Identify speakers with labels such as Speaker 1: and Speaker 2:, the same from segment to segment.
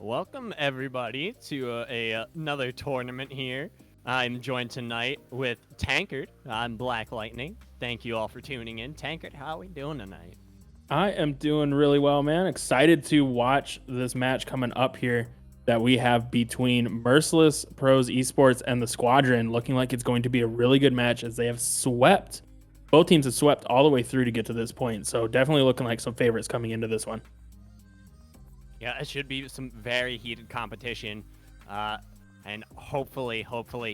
Speaker 1: welcome everybody to another tournament here. I'm joined tonight with Tankard. I'm Black Lightning. Thank you all for tuning in. Tankard, how are we doing tonight?
Speaker 2: I am doing really well, man. Excited to watch this match coming up here that we have between Merciless Pros Esports and the Squadron. Looking like it's going to be a really good match as they have swept. Both teams have swept all the way through to get to this point. So definitely looking like some favorites coming into this one.
Speaker 1: Yeah, it should be some very heated competition. And hopefully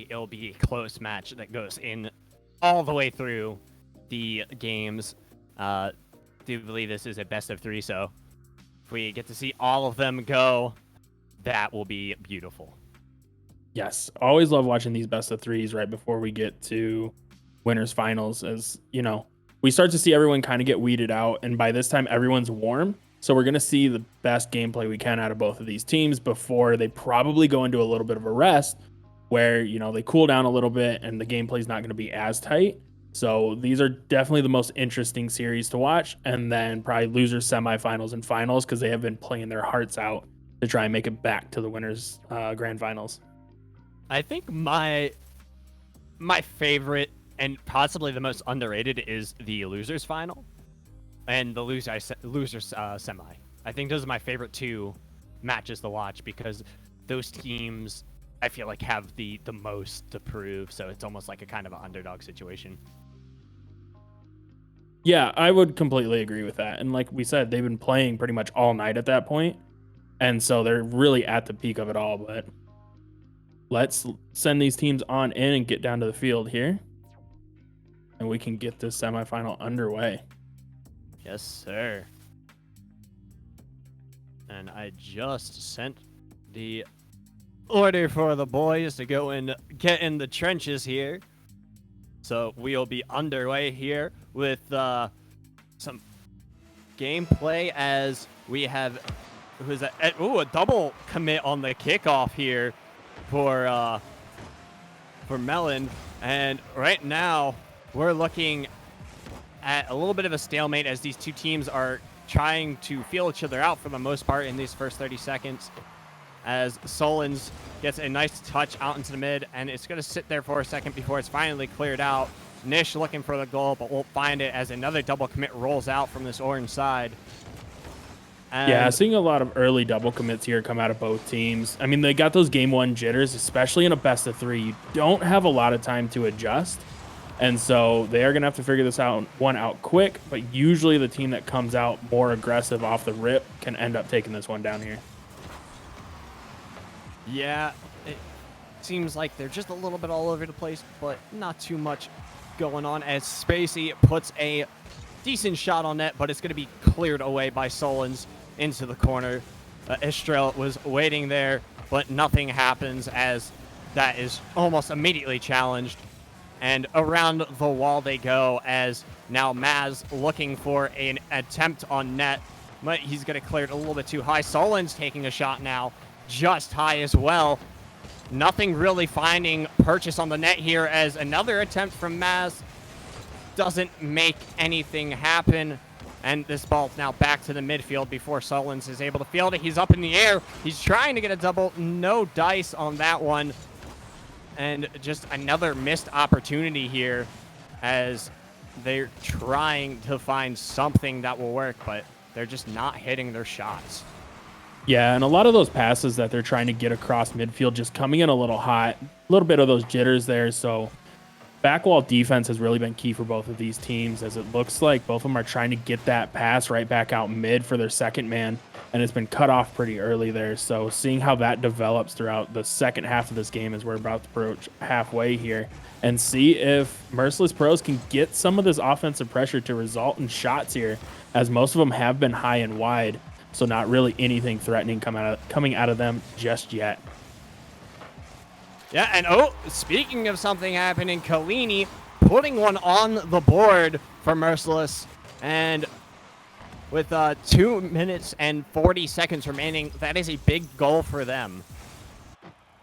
Speaker 1: it'll be a close match that goes in all the way through the games. Do believe this is a best of 3, so if we get to see all of them go, that will be beautiful.
Speaker 2: Yes, always love watching these best of 3s right before we get to winners finals, as you know, we start to see everyone kind of get weeded out, and by this time everyone's warm. So we're going to see the best gameplay we can out of both of these teams before they probably go into a little bit of a rest where, they cool down a little bit and the gameplay is not going to be as tight. So these are definitely the most interesting series to watch, and then probably losers, semifinals, and finals, because they have been playing their hearts out to try and make it back to the winners grand finals.
Speaker 1: I think my favorite and possibly the most underrated is the losers final and the losers semi. I think those are my favorite two matches to watch because those teams I feel like have the most to prove, so it's almost like a kind of an underdog situation.
Speaker 2: Yeah, I would completely agree with that. And like we said, they've been playing pretty much all night at that point. And so they're really at the peak of it all. But let's send these teams on in and get down to the field here. And we can get this semifinal underway.
Speaker 1: Yes, sir. And I just sent the order for the boys to go and get in the trenches here. So we'll be underway here with some gameplay as we have a double commit on the kickoff here for Melon, and right now we're looking at a little bit of a stalemate as these two teams are trying to feel each other out for the most part in these first 30 seconds. As Solons gets a nice touch out into the mid, and it's going to sit there for a second before it's finally cleared out. Nish looking for the goal, but won't find it as another double commit rolls out from this orange side. And
Speaker 2: yeah, seeing a lot of early double commits here come out of both teams. I mean, they got those game one jitters, especially in a best of 3. You don't have a lot of time to adjust. And so they are going to have to figure this out quick, but usually the team that comes out more aggressive off the rip can end up taking this one down here.
Speaker 1: yeah, it seems like they're just a little bit all over the place, but not too much going on as Spacey puts a decent shot on net, but it's going to be cleared away by Solons into the corner. Istrel was waiting there, but nothing happens as that is almost immediately challenged. And around the wall they go as now Maz looking for an attempt on net, but he's going to clear it a little bit too high. Solons taking a shot now, just high as well. Nothing really finding purchase on the net here as another attempt from Maz doesn't make anything happen. And this ball's now back to the midfield before Solons is able to field it. He's up in the air. He's trying to get a double. No dice on that one. And just another missed opportunity here as they're trying to find something that will work, but they're just not hitting their shots.
Speaker 2: Yeah, and a lot of those passes that they're trying to get across midfield just coming in a little hot, a little bit of those jitters there. So back wall defense has really been key for both of these teams, as it looks like both of them are trying to get that pass right back out mid for their second man, and it's been cut off pretty early there. So seeing how that develops throughout the second half of this game as we're about to approach halfway here, and see if Merciless Pros can get some of this offensive pressure to result in shots here, as most of them have been high and wide. So not really anything threatening coming out of them just yet.
Speaker 1: Yeah, and speaking of something happening, Kalini putting one on the board for Merciless. And with 2 minutes and 40 seconds remaining, that is a big goal for them.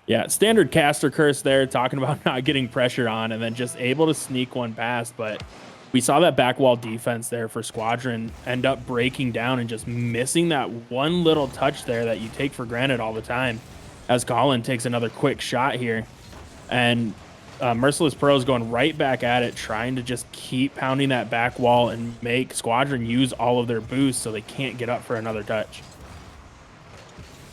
Speaker 2: Yeah, standard caster curse there, talking about not getting pressure on and then just able to sneak one past. But we saw that back wall defense there for Squadron end up breaking down and just missing that one little touch there that you take for granted all the time, as Colin takes another quick shot here. And Merciless Pros going right back at it, trying to just keep pounding that back wall and make Squadron use all of their boosts so they can't get up for another touch.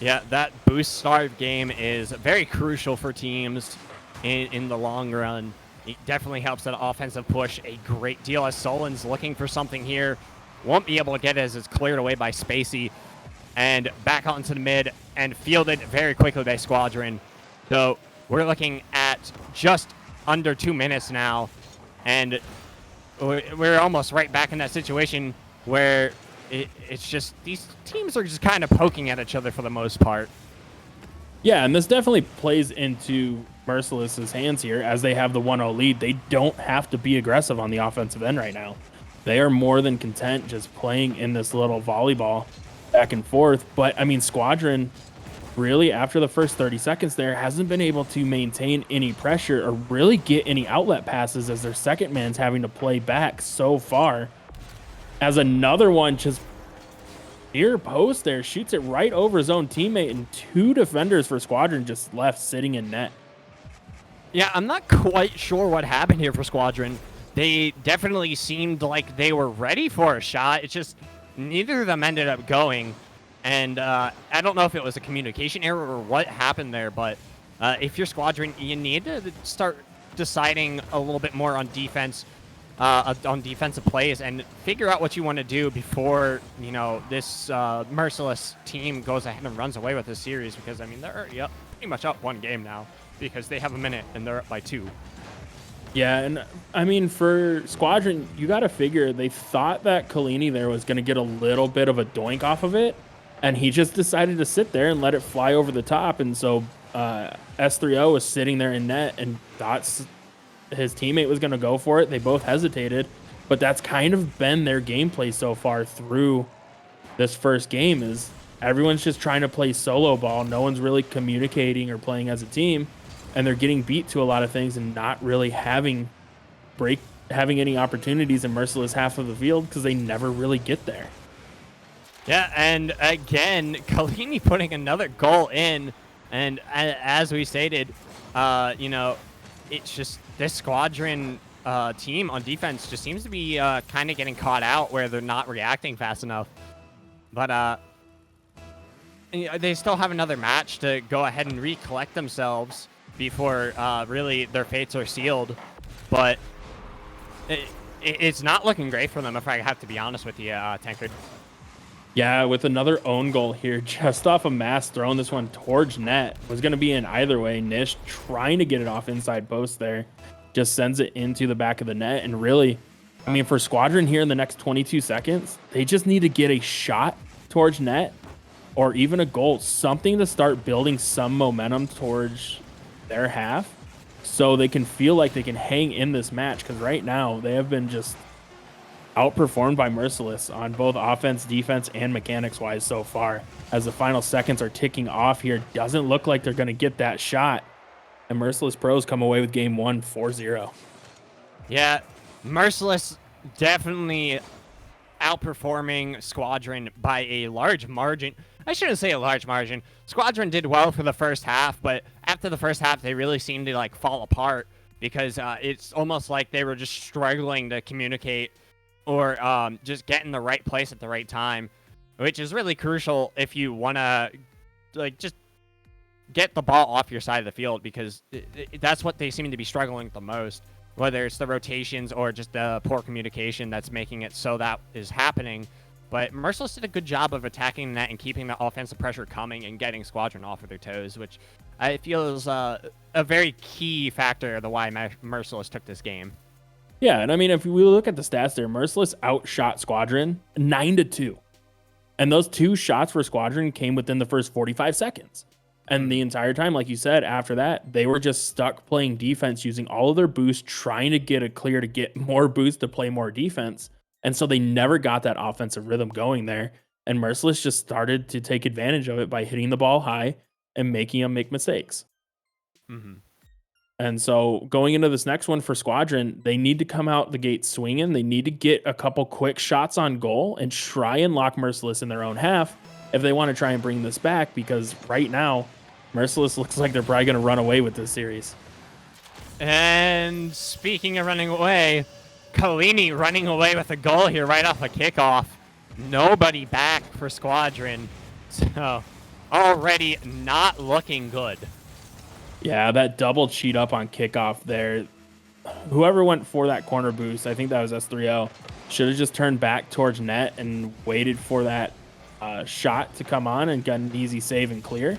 Speaker 1: Yeah, that boost starve game is very crucial for teams in the long run. It definitely helps that offensive push a great deal, as Solon's looking for something here. Won't be able to get it as it's cleared away by Spacey. And back onto the mid and fielded very quickly by Squadron. So we're looking at just under 2 minutes now. And we're almost right back in that situation where it's just these teams are just kind of poking at each other for the most part.
Speaker 2: Yeah, and this definitely plays into Merciless's hands here as they have the 1-0 lead. They don't have to be aggressive on the offensive end right now. They are more than content just playing in this little volleyball back and forth. But, I mean, Squadron really, after the first 30 seconds there, hasn't been able to maintain any pressure or really get any outlet passes as their second man's having to play back so far. As another one just near post there, shoots it right over his own teammate, and two defenders for Squadron just left sitting in net.
Speaker 1: Yeah, I'm not quite sure what happened here for Squadron. They definitely seemed like they were ready for a shot. It's just neither of them ended up going. And I don't know if it was a communication error or what happened there, but if you're Squadron, you need to start deciding a little bit more on defense, on defensive plays, and figure out what you want to do before, you know, this Merciless team goes ahead and runs away with this series, because, I mean, they're already up, pretty much up one game now because they have a minute and they're up by 2.
Speaker 2: Yeah, and I mean, for Squadron, you got to figure they thought that Kalini there was going to get a little bit of a doink off of it, and he just decided to sit there and let it fly over the top. And so S3O was sitting there in net and thought his teammate was going to go for it. They both hesitated, but that's kind of been their gameplay so far through this first game, is everyone's just trying to play solo ball. No one's really communicating or playing as a team, and they're getting beat to a lot of things and not really having any opportunities in Merciless half of the field because they never really get there.
Speaker 1: Yeah, and again, Kalini putting another goal in, and as we stated, you know, it's just this Squadron team on defense just seems to be kind of getting caught out where they're not reacting fast enough. But they still have another match to go ahead and recollect themselves before really their fates are sealed. But it's not looking great for them, if I have to be honest with you, Tankard.
Speaker 2: Yeah, with another own goal here, just off a mass, throwing this one towards net. Was going to be in either way. Nish trying to get it off inside post there. Just sends it into the back of the net. And really, I mean, for Squadron here in the next 22 seconds, they just need to get a shot towards net or even a goal. Something to start building some momentum towards their half so they can feel like they can hang in this match. Because right now, they have been just outperformed by Merciless on both offense, defense, and mechanics-wise so far. As the final seconds are ticking off here, doesn't look like they're going to get that shot. And Merciless Pros come away with game 1 4-0.
Speaker 1: Yeah, Merciless definitely outperforming Squadron by a large margin. I shouldn't say a large margin. Squadron did well for the first half, but after the first half, they really seemed to like fall apart because it's almost like they were just struggling to communicate or just get in the right place at the right time, which is really crucial if you want to like just get the ball off your side of the field, because that's what they seem to be struggling the most, whether it's the rotations or just the poor communication that's making it so that is happening. But Merciless did a good job of attacking that and keeping the offensive pressure coming and getting Squadron off of their toes, which I feel is a very key factor of the why Merciless took this game.
Speaker 2: Yeah, and I mean, if we look at the stats there, Merciless outshot Squadron 9-2. And those two shots for Squadron came within the first 45 seconds. And the entire time, like you said, after that, they were just stuck playing defense, using all of their boosts, trying to get a clear to get more boosts to play more defense. And so they never got that offensive rhythm going there. And Merciless just started to take advantage of it by hitting the ball high and making them make mistakes.
Speaker 1: Mm-hmm.
Speaker 2: And so going into this next one for Squadron, they need to come out the gate swinging. They need to get a couple quick shots on goal and try and lock Merciless in their own half if they want to try and bring this back, because right now, Merciless looks like they're probably going to run away with this series.
Speaker 1: And speaking of running away, Kalini running away with a goal here right off a kickoff. Nobody back for Squadron. So already not looking good.
Speaker 2: Yeah, that double cheat up on kickoff there. Whoever went for that corner boost, I think that was S3O, should have just turned back towards net and waited for that shot to come on and got an easy save and clear,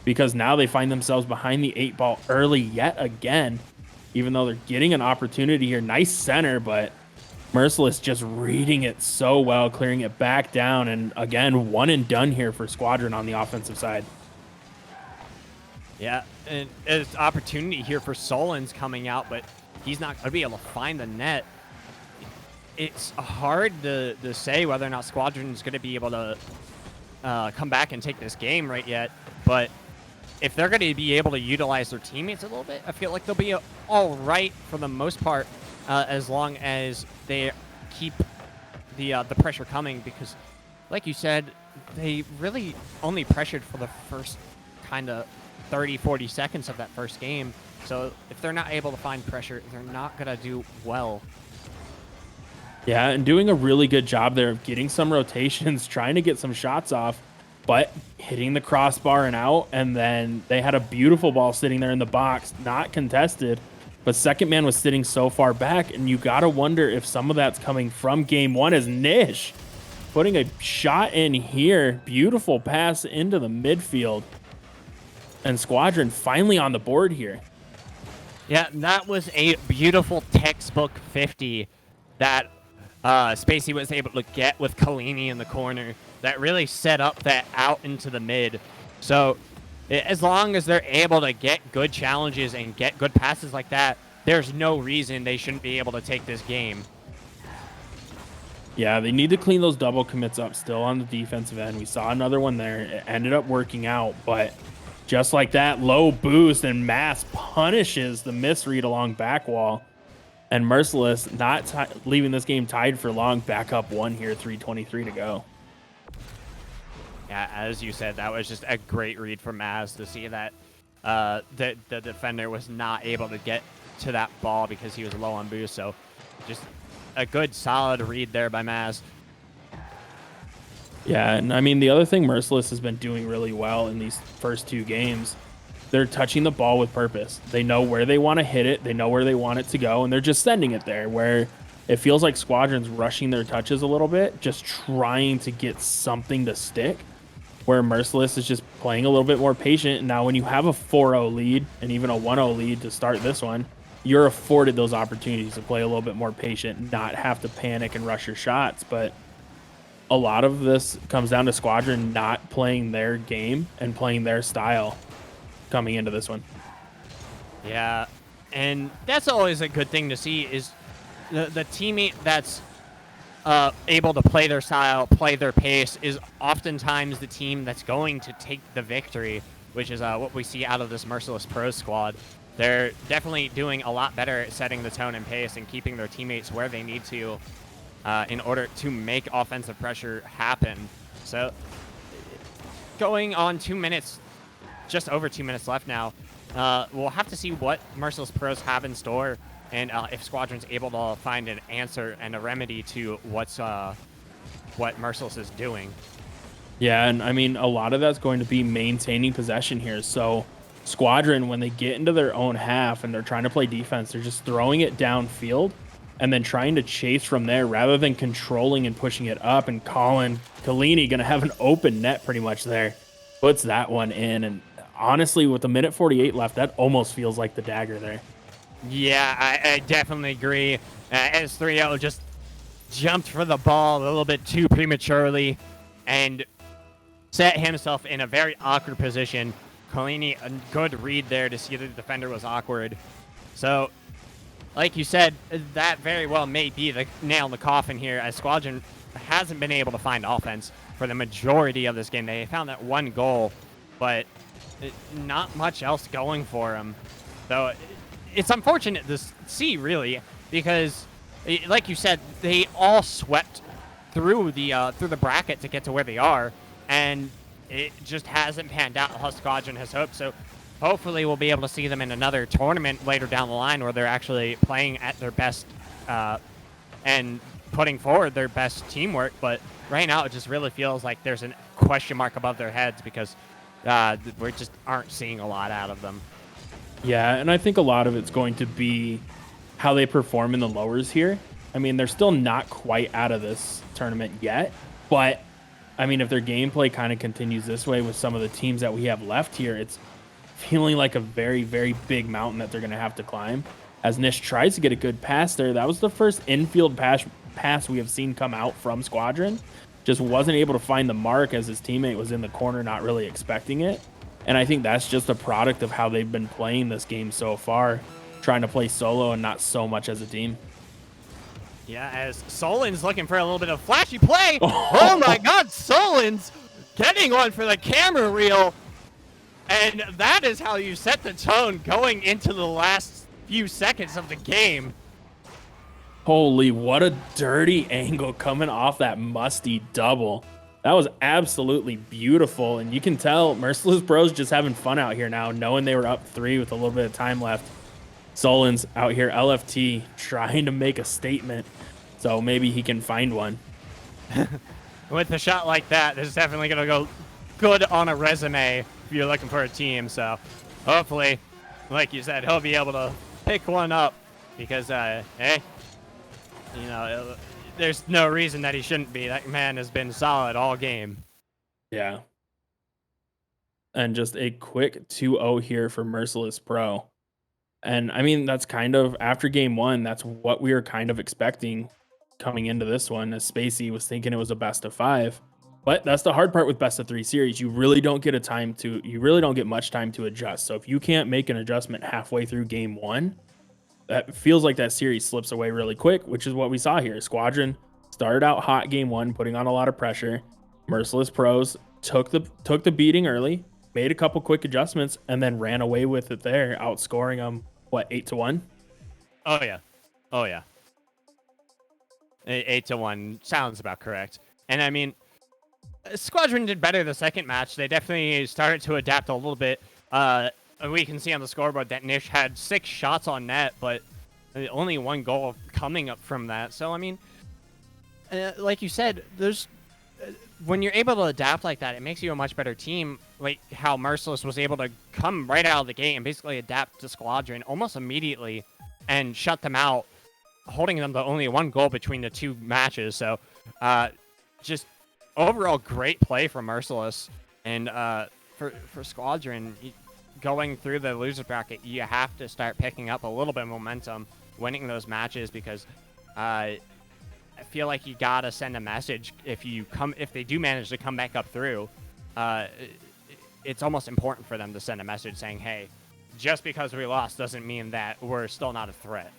Speaker 2: because now they find themselves behind the 8-ball early yet again, even though they're getting an opportunity here. Nice center, but Merciless just reading it so well, clearing it back down, and again, one and done here for Squadron on the offensive side.
Speaker 1: Yeah, and it's opportunity here for Solon's coming out, but he's not going to be able to find the net. It's hard to say whether or not Squadron's going to be able to come back and take this game right yet, but if they're going to be able to utilize their teammates a little bit, I feel like they'll be all right for the most part, as long as they keep the pressure coming, because like you said, they really only pressured for the first kind of 30-40 seconds of that first game. So if they're not able to find pressure, they're not going to do well.
Speaker 2: Yeah, and doing a really good job there of getting some rotations, trying to get some shots off, but hitting the crossbar and out. And then they had a beautiful ball sitting there in the box, not contested, but second man was sitting so far back, and you got to wonder if some of that's coming from game one, as Nish putting a shot in here. Beautiful pass into the midfield. And Squadron finally on the board here.
Speaker 1: Yeah, that was a beautiful textbook 50 that Spacey was able to get with Kalini in the corner. That really set up that out into the mid. So as long as they're able to get good challenges and get good passes like that, there's no reason they shouldn't be able to take this game.
Speaker 2: Yeah, they need to clean those double commits up still on the defensive end. We saw another one there. It ended up working out, but just like that, low boost, and Mass punishes the misread along back wall. And Merciless not leaving this game tied for long. Back up one here, 3:23 to go.
Speaker 1: Yeah, as you said, that was just a great read from Maz to see that the defender was not able to get to that ball because he was low on boost. So just a good, solid read there by Maz.
Speaker 2: Yeah, and I mean, the other thing Merciless has been doing really well in these first two games, they're touching the ball with purpose. They know where they want to hit it. They know where they want it to go, and they're just sending it there, where it feels like Squadron's rushing their touches a little bit, just trying to get something to stick, where Merciless is just playing a little bit more patient. And now when you have a 4-0 lead and even a 1-0 lead to start this one, you're afforded those opportunities to play a little bit more patient, not have to panic and rush your shots. But a lot of this comes down to Squadron not playing their game and playing their style coming into this one.
Speaker 1: Yeah, and that's always a good thing to see, is the teammate that's able to play their style, play their pace, is oftentimes the team that's going to take the victory, which is what we see out of this Merciless Pros squad. They're definitely doing a lot better at setting the tone and pace and keeping their teammates where they need to in order to make offensive pressure happen. So going on 2 minutes, just over 2 minutes left now, we'll have to see what Merciless Pros have in store, and if Squadron's able to find an answer and a remedy to what Merciless is doing.
Speaker 2: Yeah, and I mean, a lot of that's going to be maintaining possession here. So Squadron, when they get into their own half and they're trying to play defense, they're just throwing it downfield and then trying to chase from there rather than controlling and pushing it up. And Kalini going to have an open net pretty much there. Puts that one in. And honestly, with a minute 48 left, that almost feels like the dagger there.
Speaker 1: Yeah, I definitely agree. S3O just jumped for the ball a little bit too prematurely and set himself in a very awkward position. Kalini, a good read there to see that the defender was awkward. So, like you said, that very well may be the nail in the coffin here, as Squadron hasn't been able to find offense for the majority of this game. They found that one goal, but not much else going for them. So it's unfortunate to see, really, because, like you said, they all swept through the bracket to get to where they are, and it just hasn't panned out how Squadron has hoped. So hopefully we'll be able to see them in another tournament later down the line where they're actually playing at their best and putting forward their best teamwork. But right now it just really feels like there's a question mark above their heads because we just aren't seeing a lot out of them.
Speaker 2: Yeah, and I think a lot of it's going to be how they perform in the lowers here. I mean, they're still not quite out of this tournament yet, but I mean, if their gameplay kind of continues this way with some of the teams that we have left here, it's feeling like a very, very big mountain that they're going to have to climb. As Nish tries to get a good pass there, that was the first infield pass we have seen come out from Squadron. Just wasn't able to find the mark as his teammate was in the corner, not really expecting it. And I think that's just a product of how they've been playing this game so far, trying to play solo and not so much as a team.
Speaker 1: Yeah, as Solin's looking for a little bit of flashy play. Oh my God, Solin's getting one for the camera reel. And that is how you set the tone going into the last few seconds of the game.
Speaker 2: Holy, what a dirty angle coming off that musty double. That was absolutely beautiful. And you can tell Merciless Bros just having fun out here now, knowing they were up 3 with a little bit of time left. Solin's out here, LFT, trying to make a statement. So maybe he can find one.
Speaker 1: With a shot like that, this is definitely going to go good on a resume if you're looking for a team. So hopefully, like you said, he'll be able to pick one up because, hey, you know, there's no reason that he shouldn't be. That man has been solid all game.
Speaker 2: Yeah. And just a quick 2-0 here for Merciless Pro. And I mean, that's kind of after game 1, that's what we were kind of expecting coming into this one, as Spacey was thinking it was a best of 5. But that's the hard part with best of 3 series. You really don't get much time to adjust. So if you can't make an adjustment halfway through game 1, that feels like that series slips away really quick, which is what we saw here. Squadron started out hot game 1, putting on a lot of pressure. Merciless Pros took the beating early, made a couple quick adjustments, and then ran away with it there, outscoring them, what, 8-1?
Speaker 1: Oh, yeah. Oh, yeah. 8-1 sounds about correct. And I mean, Squadron did better the second match. They definitely started to adapt a little bit. We can see on the scoreboard that Nish had 6 shots on net, but only 1 goal coming up from that. So, I mean, like you said, there's when you're able to adapt like that, it makes you a much better team. Like how Merciless was able to come right out of the gate and basically adapt to Squadron almost immediately and shut them out, holding them to only 1 goal between the 2 matches. So, just overall great play from Merciless. And for Squadron, going through the loser bracket, you have to start picking up a little bit of momentum, winning those matches, because I feel like you gotta send a message if they do manage to come back up through. It's almost important for them to send a message saying, hey, just because we lost doesn't mean that we're still not a threat.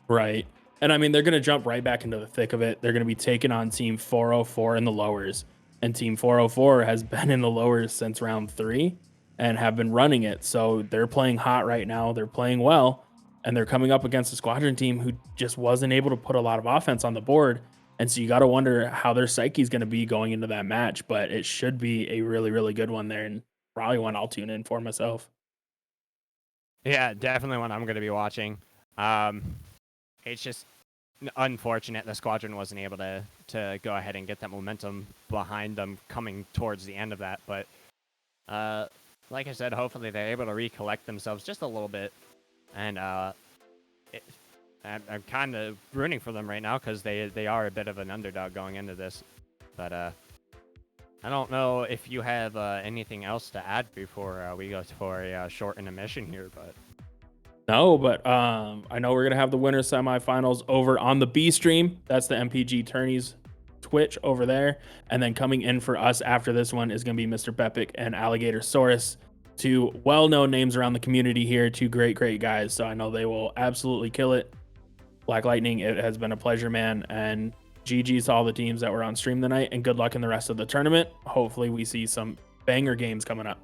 Speaker 2: Right. And I mean, they're going to jump right back into the thick of it. They're going to be taking on Team 404 in the lowers. And Team 404 has been in the lowers since round 3 and have been running it. So they're playing hot right now. They're playing well. And they're coming up against a Squadron team who just wasn't able to put a lot of offense on the board. And so you got to wonder how their psyche is going to be going into that match. But it should be a really, really good one there, and probably one I'll tune in for myself.
Speaker 1: Yeah, definitely one I'm going to be watching. It's just unfortunate the Squadron wasn't able to go ahead and get that momentum behind them coming towards the end of that. But like I said, hopefully they're able to recollect themselves just a little bit. And I'm kind of rooting for them right now because they are a bit of an underdog going into this. But I don't know if you have anything else to add before we go for a short intermission here, but...
Speaker 2: No, but I know we're going to have the winner semifinals over on the B stream. That's the MPG Tourneys Twitch over there. And then coming in for us after this one is going to be Mr. Bepic and Alligator Saurus. 2 well-known names around the community here. 2 great guys. So I know they will absolutely kill it. Black Lightning, it has been a pleasure, man. And GG's to all the teams that were on stream tonight. And good luck in the rest of the tournament. Hopefully we see some banger games coming up.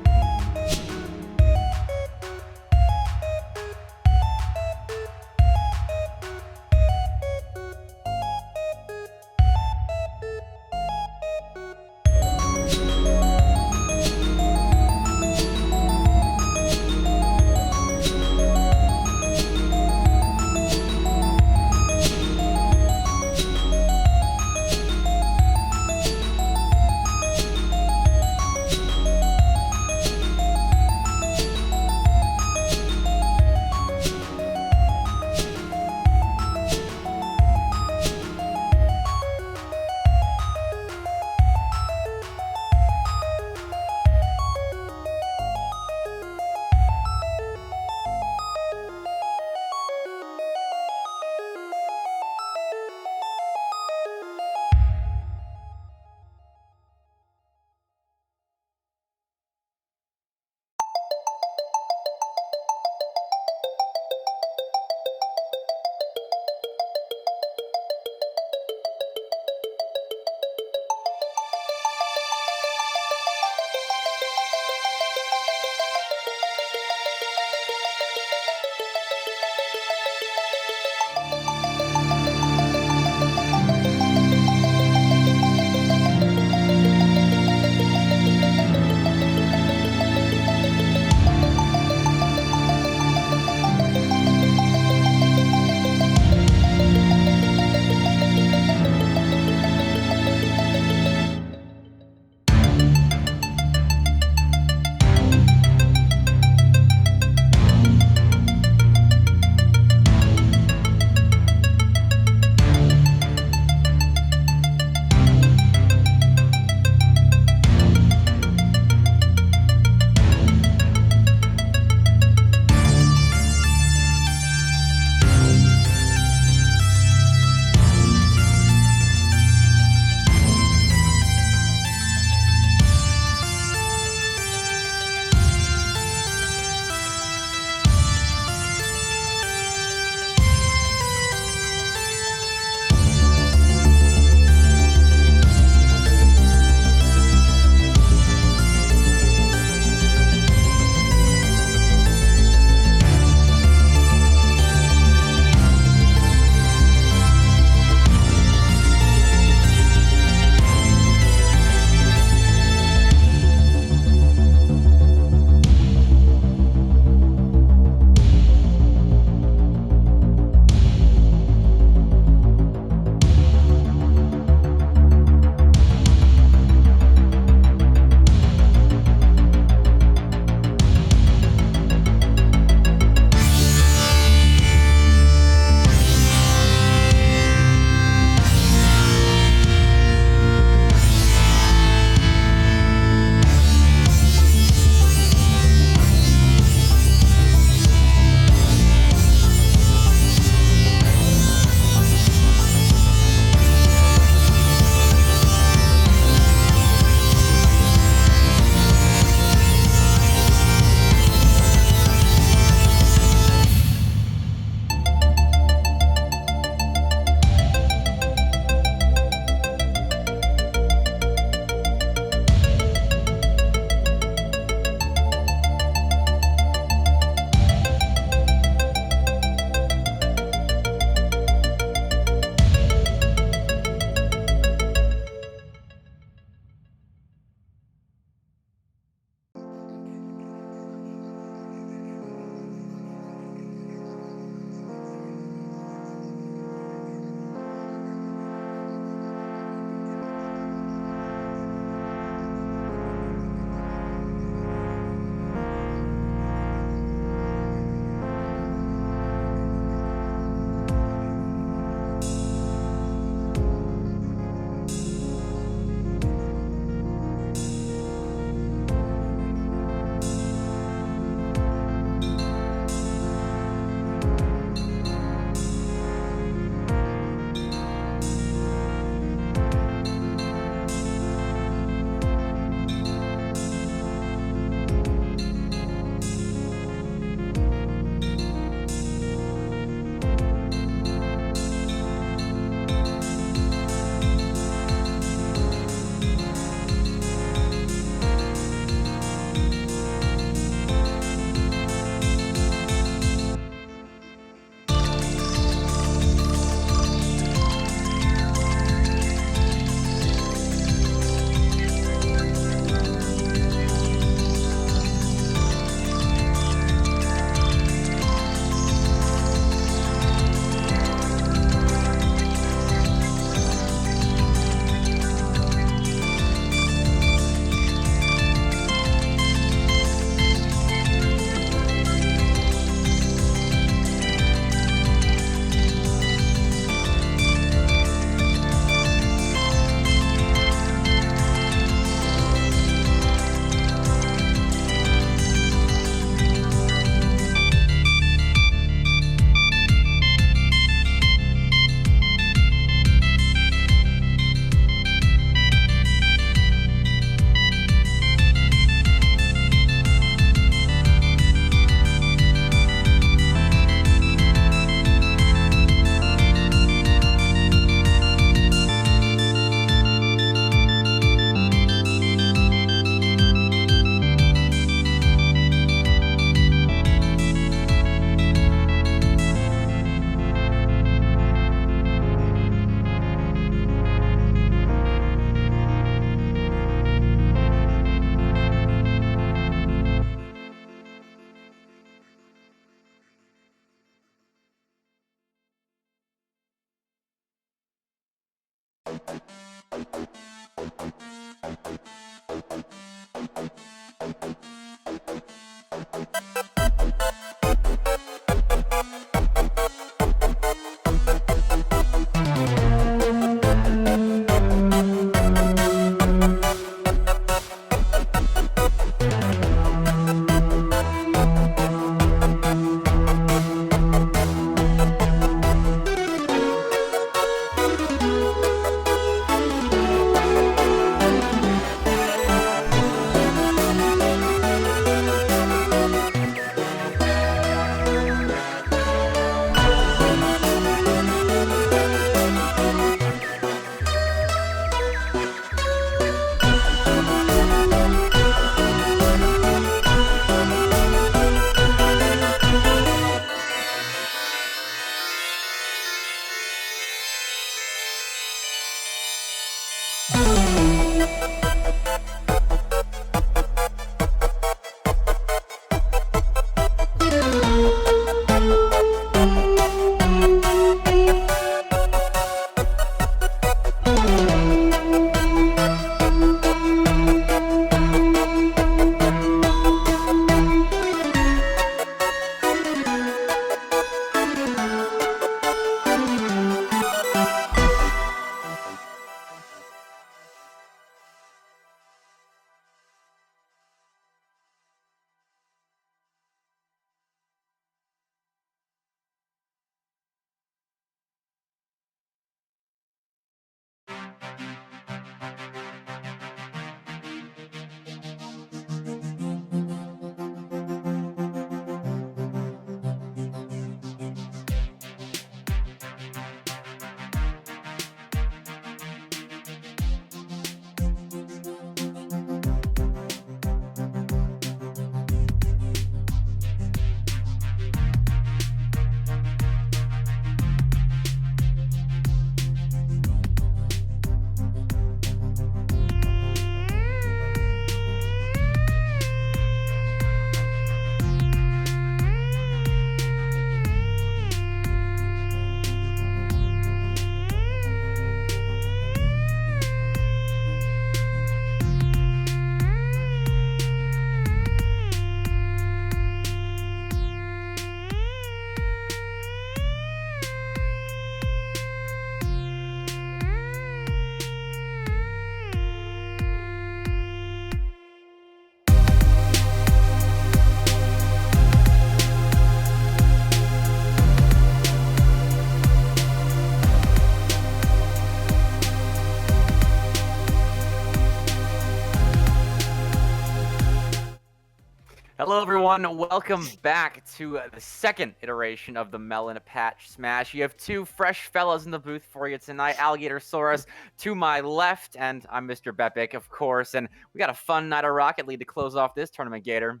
Speaker 3: Hello, everyone. Welcome back to the second iteration of the Melon Patch Smash. You have two fresh fellas in the booth for you tonight. Alligator Saurus to my left, and I'm Mr. Bepic, of course. And we got a fun night of Rocket League to close off this tournament, Gator.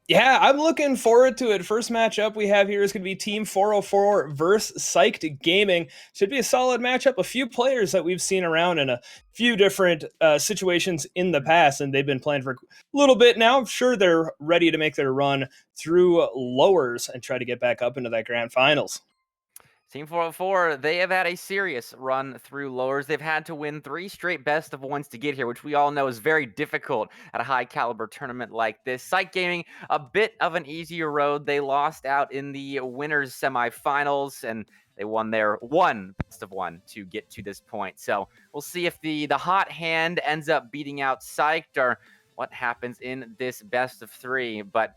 Speaker 4: Yeah, I'm looking forward to it. First matchup we have here is going to be Team 404 versus Psyched Gaming. Should be a solid matchup. A few players that we've seen around in a few different situations in the past, and they've been playing for a little bit now. I'm sure they're ready to make their run through lowers and try to get back up into that grand finals.
Speaker 3: Team 404, they have had a serious run through lowers. They've had to win 3 straight best of ones to get here, which we all know is very difficult at a high caliber tournament like this. Psyched Gaming, a bit of an easier road. They lost out in the winners semifinals, and they won their one best of one to get to this point. So we'll see if the hot hand ends up beating out Psyched or what happens in this best of 3. But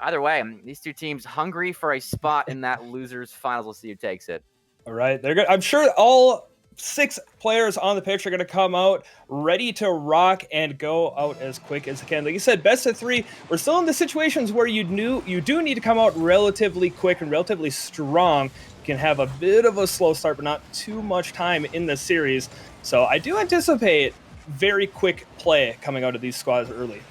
Speaker 3: either way, these two teams hungry for a spot in that losers finals. We'll see who takes it.
Speaker 4: All right, they're good. I'm sure all 6 players on the pitch are going to come out ready to rock and go out as quick as they can. Like you said, best of 3. We're still in the situations where you do need to come out relatively quick and relatively strong. You can have a bit of a slow start, but not too much time in the series. So I do anticipate very quick play coming out of these squads early.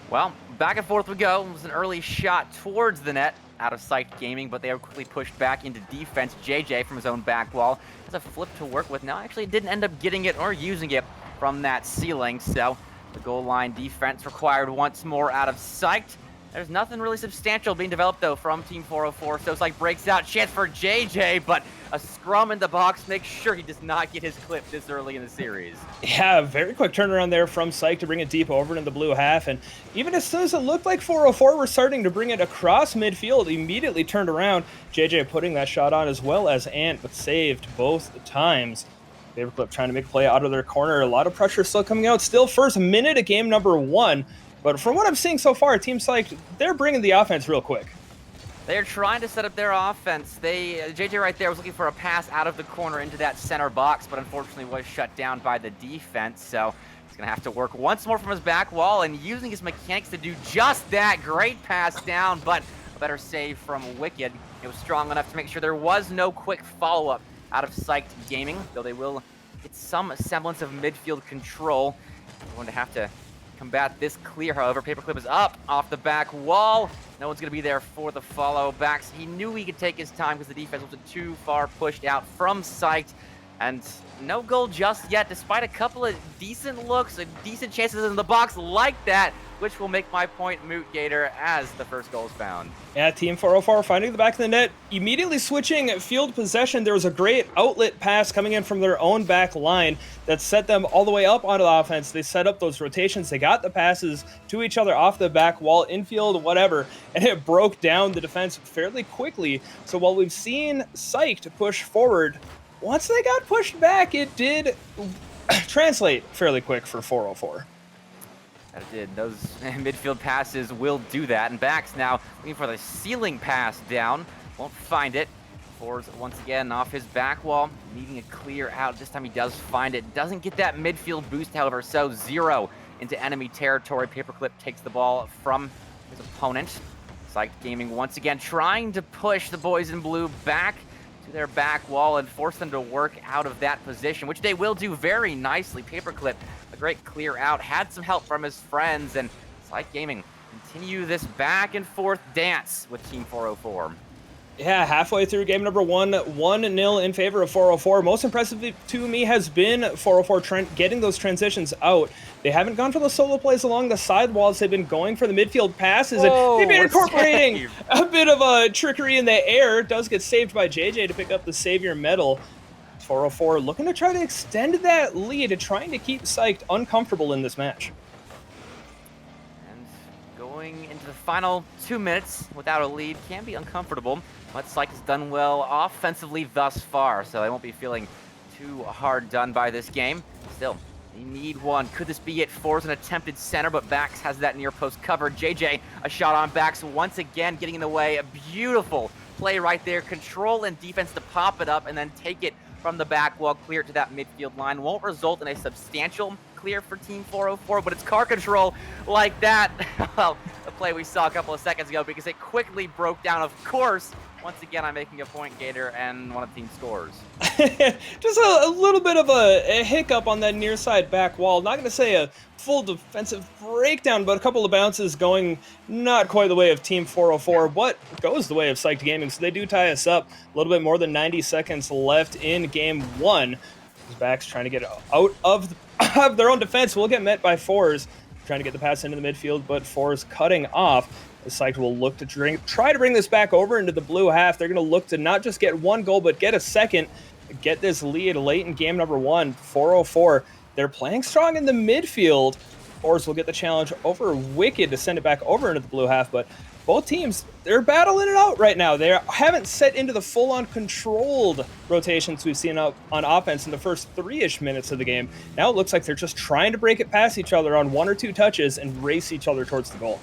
Speaker 3: Well, back and forth we go. It was an early shot towards the net out of Psyched Gaming, but they were quickly pushed back into defense. JJ from his own back wall has a flip to work with. Now, actually didn't end up getting it or using it from that ceiling, so the goal line defense required once more out of Psyched. There's nothing really substantial being developed, though, from Team 404. So Psyched breaks out, chance for JJ, but a scrum in the box makes sure he does not get his clip this early in the series.
Speaker 4: Yeah, very quick turnaround there from Psyched to bring it deep over into the blue half. And even as soon as it looked like 404 were starting to bring it across midfield, immediately turned around. JJ putting that shot on as well as Ant, but saved both times. Paperclip trying to make a play out of their corner. A lot of pressure still coming out. Still first minute of game number 1. But from what I'm seeing so far, Team Psyched, they're bringing the offense real quick.
Speaker 3: They're trying to set up their offense. JJ right there was looking for a pass out of the corner into that center box, but unfortunately was shut down by the defense. So he's going to have to work once more from his back wall and using his mechanics to do just that. Great pass down, but a better save from Wicked. It was strong enough to make sure there was no quick follow-up out of Psyched Gaming, though they will get some semblance of midfield control. They're going to have to combat this clear, however. Paperclip is up off the back wall. No one's going to be there for the follow backs. He knew he could take his time because the defense wasn't too far pushed out from Psyched. And no goal just yet, despite a couple of decent looks and decent chances in the box like that, which will make my point moot, Gator, as the first goal is found.
Speaker 4: Yeah, Team 404 finding the back of the net, immediately switching field possession. There was a great outlet pass coming in from their own back line that set them all the way up onto the offense. They set up those rotations. They got the passes to each other off the back wall, infield, whatever, and it broke down the defense fairly quickly. So while we've seen Psyched push forward, once they got pushed back, it did translate fairly quick for 404.
Speaker 3: That it did. Those midfield passes will do that. And Bax now looking for the ceiling pass down. Won't find it. Fours once again off his back wall, needing a clear out. This time he does find it. Doesn't get that midfield boost, however, so 0 into enemy territory. Paperclip takes the ball from his opponent. Psyched Gaming once again trying to push the boys in blue back to their back wall and force them to work out of that position, which they will do very nicely. Paperclip, a great clear out, had some help from his friends, and Psyched Gaming continue this back and forth dance with Team 404.
Speaker 4: Yeah, halfway through game number 1, 1-0 in favor of 404. Most impressive to me has been 404 getting those transitions out. They haven't gone for the solo plays along the side walls. They've been going for the midfield passes, and they've been incorporating a bit of a trickery in the air. It does get saved by JJ to pick up the Savior medal. 404 looking to try to extend that lead and trying to keep Psyched uncomfortable in this match.
Speaker 3: And going into the final 2 minutes without a lead can be uncomfortable. But Psyched has done well offensively thus far, so they won't be feeling too hard done by this game. Still, they need one. Could this be it? Four's an attempted center, but Bax has that near post covered. JJ, a shot on Bax once again, getting in the way. A beautiful play right there. Control and defense to pop it up and then take it from the back wall, clear it to that midfield line. Won't result in a substantial clear for Team 404, but it's car control like that. Well, the play we saw a couple of seconds ago, because it quickly broke down, of course. Once again, I'm making a point, Gator, and one of the team scores.
Speaker 4: Just a little bit of a hiccup on that near side back wall. Not going to say a full defensive breakdown, but a couple of bounces going not quite the way of Team 404, but goes the way of Psyched Gaming. So they do tie us up. A little bit more than 90 seconds left in game one. These backs trying to get out of their own defense. Will get met by fours, trying to get the pass into the midfield, but fours cutting off. The Psyched will look to try to bring this back over into the blue half. They're going to look to not just get one goal, but get a second, get this lead late in game number one. 404, they're playing strong in the midfield. Fours will get the challenge over Wicked to send it back over into the blue half, but both teams, they're battling it out right now. They haven't set into the full-on controlled rotations we've seen up on offense in the first 3-ish minutes of the game. Now it looks like they're just trying to break it past each other on 1 or 2 touches and race each other towards the goal.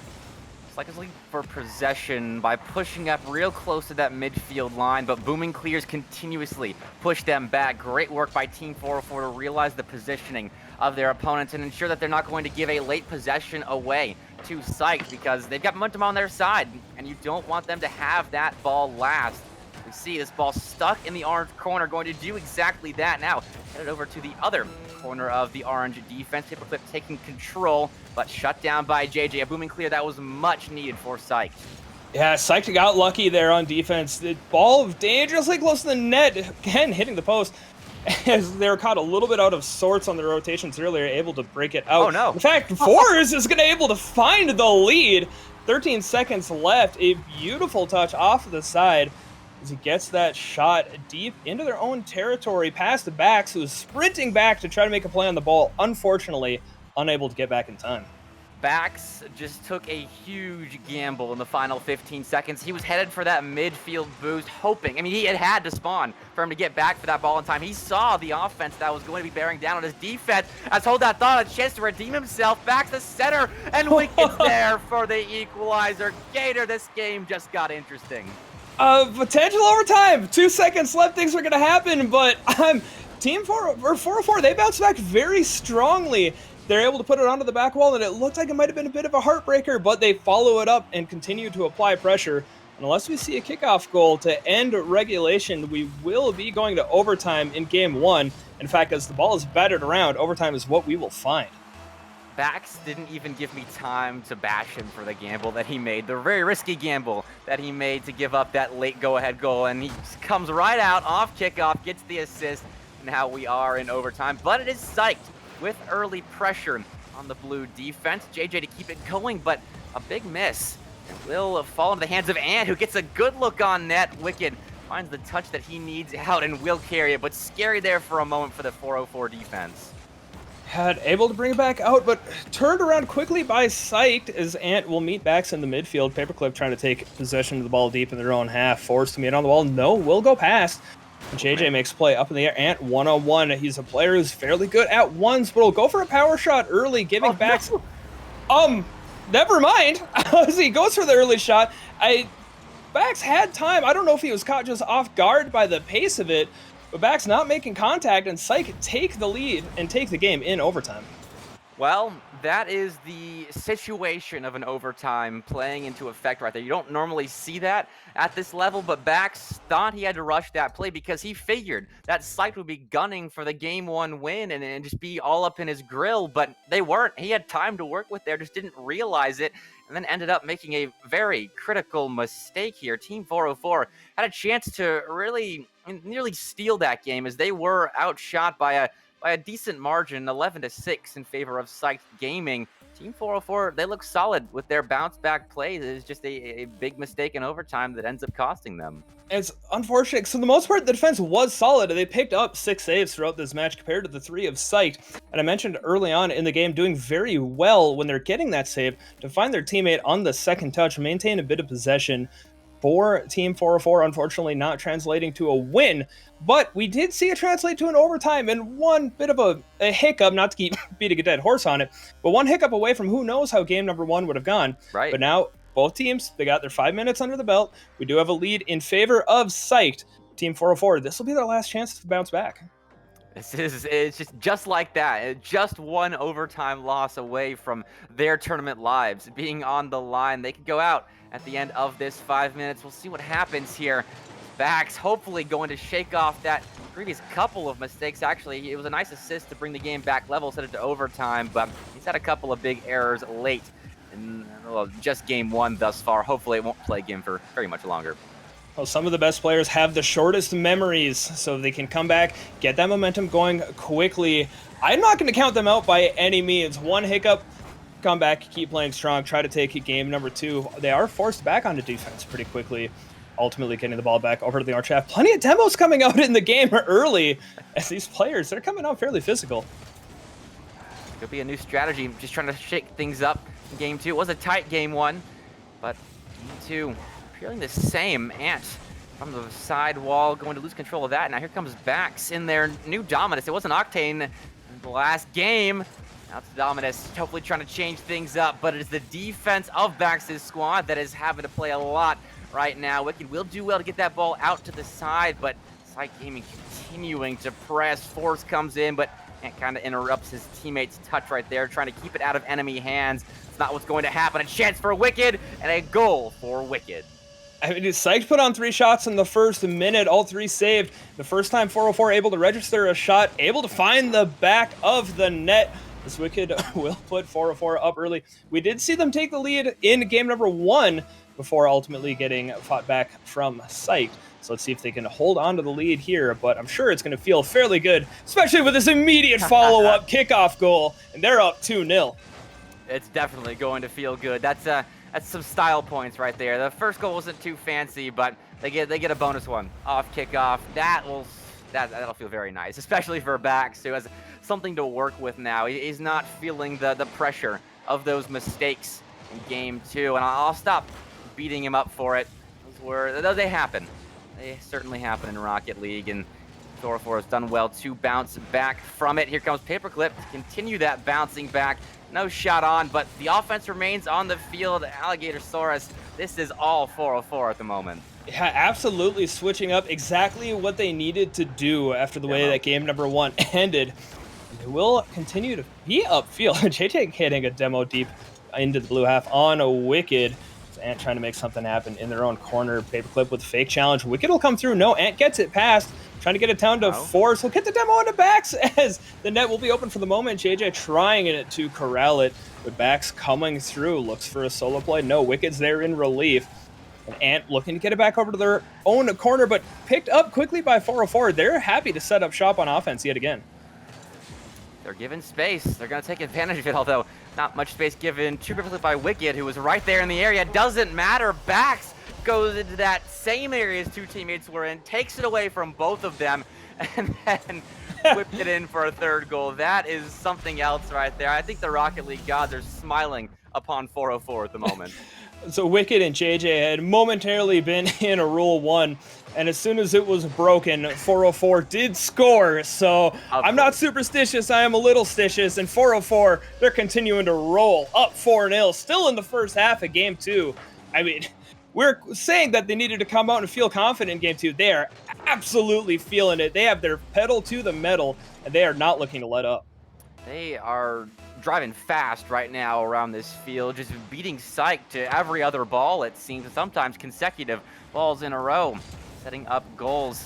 Speaker 3: Psyched is looking for possession by pushing up real close to that midfield line, but Booming Clears continuously push them back. Great work by Team 404 to realize the positioning of their opponents and ensure that they're not going to give a late possession away to Psyched, because they've got momentum on their side, and you don't want them to have that ball last. We see this ball stuck in the orange corner, going to do exactly that now. Headed over to the other corner of the orange defense. Paperclip taking control, but shut down by JJ. A booming clear that was much needed for Psyched.
Speaker 4: Yeah, Psyched got lucky there on defense. The ball dangerously close to the net, again hitting the post, as they were caught a little bit out of sorts on the rotations earlier, able to break it out.
Speaker 3: Oh, no.
Speaker 4: In fact, Fours is going to able to find the lead. 13 seconds left. A beautiful touch off of the side as he gets that shot deep into their own territory past the backs, who is sprinting back to try to make a play on the ball. Unfortunately, unable to get back in time.
Speaker 3: Backs just took a huge gamble in the final 15 seconds. He was headed for that midfield boost, hoping, I mean, he had to spawn for him to get back for that ball in time. He saw the offense that was going to be bearing down on his defense. As Hold That Thought, a chance to redeem himself, back to center, and Wicked's there for the equalizer. Gator, this game just got interesting.
Speaker 4: Potential overtime. 2 seconds left. Things are going to happen, but Team 404, they bounced back very strongly. They're able to put it onto the back wall, and it looked like it might have been a bit of a heartbreaker, but they follow it up and continue to apply pressure. And unless we see a kickoff goal to end regulation, we will be going to overtime in game one. In fact, as the ball is battered around, overtime is what we will find.
Speaker 3: Backs didn't even give me time to bash him for the gamble that he made, the very risky gamble that he made to give up that late go-ahead goal, and he comes right out off kickoff, gets the assist, and now we are in overtime. But it is Psyched with early pressure on the blue defense. JJ to keep it going, but a big miss. It will fall into the hands of Ant, who gets a good look on net. Wicked finds the touch that he needs out and will carry it, but scary there for a moment for the 404 defense.
Speaker 4: Able to bring it back out, but turned around quickly by Psyched as Ant will meet backs in the midfield. Paperclip trying to take possession of the ball deep in their own half. Forced to meet on the wall. No, will go past. JJ makes play up in the air. Ant 1-on-1. He's a player who's fairly good at ones, but will go for a power shot early, giving backs. No. Never mind. As he goes for the early shot, Backs had time. I don't know if he was caught just off guard by the pace of it, but Backs not making contact, and Psyched take the lead and take the game in overtime.
Speaker 3: Well, that is the situation of an overtime playing into effect right there. You don't normally see that at this level, but Backs thought he had to rush that play because he figured that Psyched would be gunning for the game one win and just be all up in his grill, but they weren't. He had time to work with there, just didn't realize it, and then ended up making a very critical mistake here. Team 404 had a chance to really nearly steal that game as they were outshot by a decent margin, 11-6 in favor of Psyched Gaming. Team 404, they look solid with their bounce-back plays. It's just a big mistake in overtime that ends up costing them.
Speaker 4: It's unfortunate. So, for the most part, the defense was solid. They picked up 6 saves throughout this match compared to the 3 of Psyched. And I mentioned early on in the game doing very well when they're getting that save to find their teammate on the second touch, maintain a bit of possession. For Team 404, unfortunately not translating to a win, but we did see it translate to an overtime, and one bit of a hiccup, not to keep beating a dead horse on it, but one hiccup away from who knows how game number one would have gone.
Speaker 3: Right.
Speaker 4: But now both teams, they got their 5 minutes under the belt. We do have a lead in favor of Psyched. Team 404, this will be their last chance to bounce back.
Speaker 3: It's just like that. Just one overtime loss away from their tournament lives being on the line. They could go out at the end of this 5 minutes. We'll see what happens here. Bax hopefully going to shake off that previous couple of mistakes. Actually, it was a nice assist to bring the game back level, set it to overtime, but he's had a couple of big errors late in just game 1 thus far. Hopefully it won't play game for very much longer.
Speaker 4: Well, some of the best players have the shortest memories, so they can come back, get that momentum going quickly. I'm not going to count them out by any means. One hiccup, come back, keep playing strong, try to take game number 2. They are forced back onto defense pretty quickly, ultimately getting the ball back over to the orange half. Plenty of demos coming out in the game early, as these players, they're coming out fairly physical.
Speaker 3: Could be a new strategy, just trying to shake things up in game 2. It was a tight game 1, but game 2... feeling the same. Ant from the side wall going to lose control of that. Now here comes Bax in their new Dominus. It wasn't Octane in the last game. Now it's Dominus hopefully trying to change things up, but it is the defense of Bax's squad that is having to play a lot right now. Wicked will do well to get that ball out to the side, but Psyched Gaming continuing to press. Force comes in, but Ant kind of interrupts his teammate's touch right there, trying to keep it out of enemy hands. It's not what's going to happen. A chance for Wicked and a goal for Wicked.
Speaker 4: I mean, Psyched put on 3 shots in the first minute, all 3 saved. The first time 404 able to register a shot, able to find the back of the net. This Wicked will put 404 up early. We did see them take the lead in game number 1 before ultimately getting fought back from Psyched. So let's see if they can hold on to the lead here, but I'm sure it's going to feel fairly good, especially with this immediate follow-up kickoff goal, and they're up 2-0.
Speaker 3: It's definitely going to feel good. That's some style points right there. The first goal wasn't too fancy, but they get a bonus one off kickoff. That'll feel very nice, especially for Bax, who has something to work with now. He's not feeling the pressure of those mistakes in game 2, and I'll stop beating him up for it. They happen. They certainly happen in Rocket League, and 404 has done well to bounce back from it. Here comes Paperclip to continue that bouncing back. No shot on, but the offense remains on the field. Alligatorsaurus, this is all 404 at the moment.
Speaker 4: Yeah, absolutely switching up exactly what they needed to do after the way that game number 1 ended. They will continue to be upfield. JJ hitting a demo deep into the blue half on a Wicked. Ant trying to make something happen in their own corner. Paperclip with fake challenge. Wicked will come through. No, Ant gets it past. Trying to get it down to Force. He'll get the demo into Bax as the net will be open for the moment. JJ trying it to corral it, but Bax coming through. Looks for a solo play. No, Wicked's there in relief. And Ant looking to get it back over to their own corner, but picked up quickly by 404. They're happy to set up shop on offense yet again.
Speaker 3: They're given space. They're going to take advantage of it, although not much space given too quickly by Wicked, who was right there in the area. Doesn't matter. Bax goes into that same area his 2 teammates were in, takes it away from both of them, and then whipped it in for a 3rd goal. That is something else right there. I think the Rocket League gods are smiling upon 404 at the moment.
Speaker 4: So Wicked and JJ had momentarily been in a Rule 1, and as soon as it was broken, 404 did score. So I'm not superstitious, I am a little stitious, and 404, they're continuing to roll up 4-0, still in the first half of game 2. I mean, we're saying that they needed to come out and feel confident in game 2. They are absolutely feeling it. They have their pedal to the metal, and they are not looking to let up.
Speaker 3: They are driving fast right now around this field, just beating Psyched to every other ball, it seems, sometimes consecutive balls in a row, setting up goals.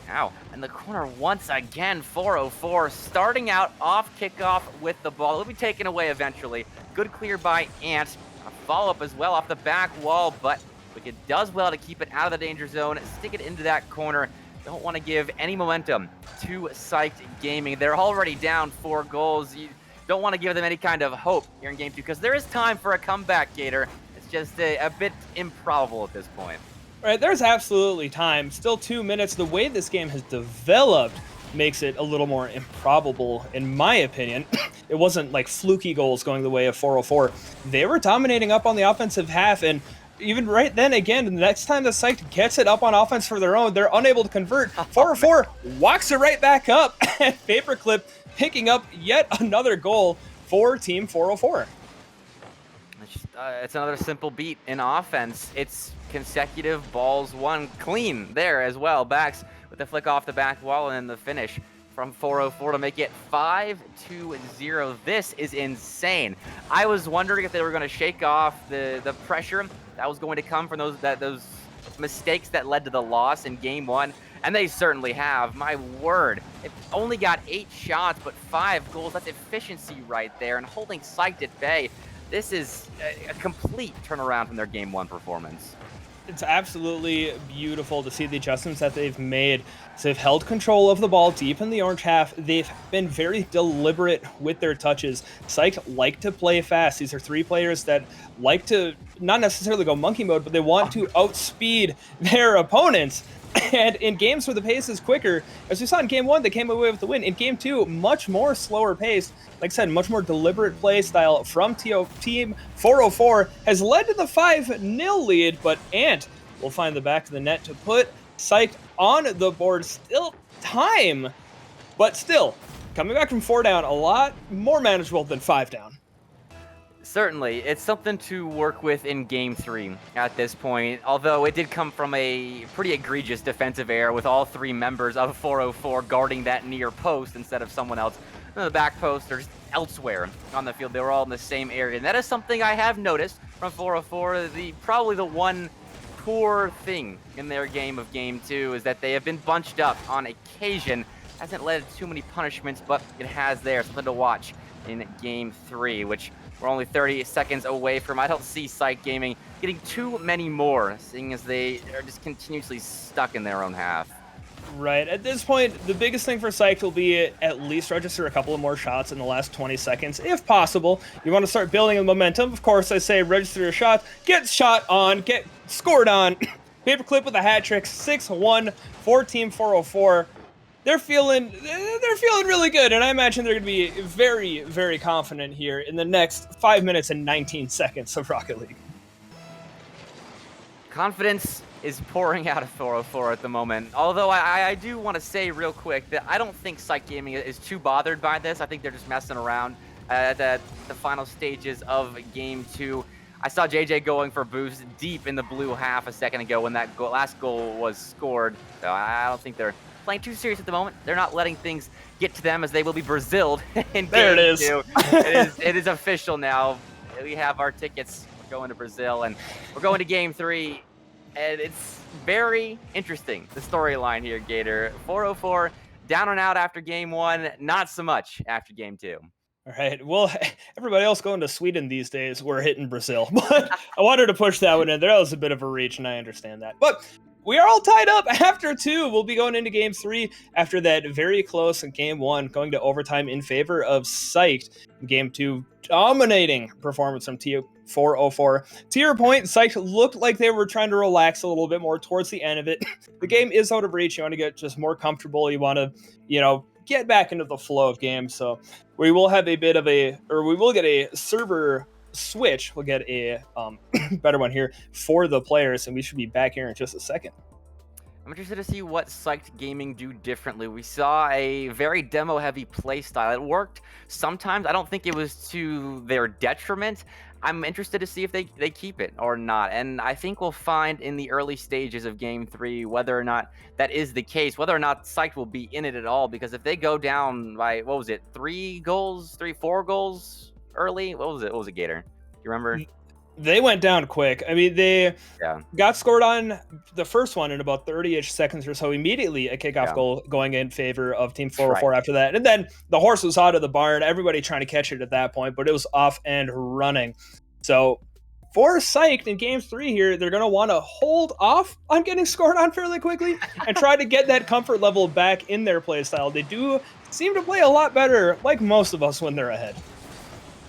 Speaker 3: Now, in the corner once again, 404 starting out off kickoff with the ball. It'll be taken away eventually. Good clear by Ant. A follow-up as well off the back wall, but Wicked does well to keep it out of the danger zone, stick it into that corner. Don't want to give any momentum to Psyched Gaming. They're already down 4 goals. You don't want to give them any kind of hope here in game 2 because there is time for a comeback, Gator. It's just a bit improbable at this point.
Speaker 4: Right, there's absolutely time. Still 2 minutes. The way this game has developed makes it a little more improbable, in my opinion. It wasn't like fluky goals going the way of 404. They were dominating up on the offensive half, and even right then, again, the next time the Psyched gets it up on offense for their own, they're unable to convert. 404 walks it right back up, and Paperclip picking up yet another goal for Team 404.
Speaker 3: It's another simple beat in offense. It's consecutive balls won clean there as well. Bax with the flick off the back wall and then the finish from 404 to make it 5-0. This is insane. I was wondering if they were going to shake off the pressure that was going to come from those mistakes that led to the loss in game 1, and they certainly have. My word, it only got 8 shots, but 5 goals. That's efficiency right there, and holding Psyched at bay. This is a complete turnaround from their game 1 performance.
Speaker 4: It's absolutely beautiful to see the adjustments that they've made. So they've held control of the ball deep in the orange half. They've been very deliberate with their touches. Psyched like to play fast. These are 3 players that like to not necessarily go monkey mode, but they want to outspeed their opponents. And in games where the pace is quicker, as we saw in game 1, they came away with the win. In game 2, much more slower pace. Like I said, much more deliberate play style from Team 404 has led to the 5-0 lead, but Ant will find the back of the net to put Psyched on the board. Still time, but still, coming back from 4 down, a lot more manageable than 5 down.
Speaker 3: Certainly, it's something to work with in Game 3 at this point, although it did come from a pretty egregious defensive error with all 3 members of 404 guarding that near post instead of someone else in the back post or just elsewhere on the field. They were all in the same area, and that is something I have noticed from 404. Probably the one poor thing in their game of Game 2 is that they have been bunched up on occasion. Hasn't led to too many punishments, but it has there. Something to watch in Game 3, which we're only 30 seconds away from. I don't see Psyched Gaming getting too many more, seeing as they are just continuously stuck in their own half.
Speaker 4: Right. At this point, the biggest thing for Psyched will be at least register a couple of more shots in the last 20 seconds, if possible. You want to start building the momentum. Of course, I say register your shot, get shot on, get scored on. Paperclip with a hat trick, 6-1 for Team 404. They're feeling really good, and I imagine they're going to be very, very confident here in the next 5 minutes and 19 seconds of Rocket League.
Speaker 3: Confidence is pouring out of 404 at the moment. Although I do want to say real quick that I don't think Psyched Gaming is too bothered by this. I think they're just messing around at the final stages of Game 2. I saw JJ going for boost deep in the blue half a second ago when that last goal was scored. So I don't think they're playing too serious at the moment. They're not letting things get to them, as they will be Braziled in
Speaker 4: there
Speaker 3: Game
Speaker 4: it is.
Speaker 3: 2. It is official now. We have our tickets. We're going to Brazil, and we're going to Game 3. And it's very interesting, the storyline here, Gator. 404 down and out after Game 1, not so much after Game 2.
Speaker 4: All right. Well, everybody else going to Sweden these days, we're hitting Brazil. But I wanted to push that one in there. That was a bit of a reach, and I understand that. But we are all tied up after 2. We'll be going into Game 3 after that very close Game 1, going to overtime in favor of Psyched. Game 2, dominating performance from Team 404. To your point, Psyched looked like they were trying to relax a little bit more towards the end of it. The game is out of reach. You want to get just more comfortable. You want to, get back into the flow of games. So we will have we will get a server switch. We'll get a better one here for the players, and we should be back here in just a second.
Speaker 3: I'm interested to see what Psyched Gaming do differently. We saw a very demo-heavy play style. It worked sometimes. I don't think it was to their detriment. I'm interested to see if they keep it or not. And I think we'll find in the early stages of Game 3 whether or not that is the case, whether or not Psyched will be in it at all. Because if they go down by, 4 goals early? What was it, Gator? Do you remember?
Speaker 4: They went down quick. I mean, they got scored on the first one in about 30-ish seconds or so. Immediately, a kickoff goal going in favor of Team 404 after that. And then the horse was out of the barn. Everybody trying to catch it at that point, but it was off and running. So for Psyched in Game 3 here, they're going to want to hold off on getting scored on fairly quickly and try to get that comfort level back in their play style. They do seem to play a lot better, like most of us, when they're ahead.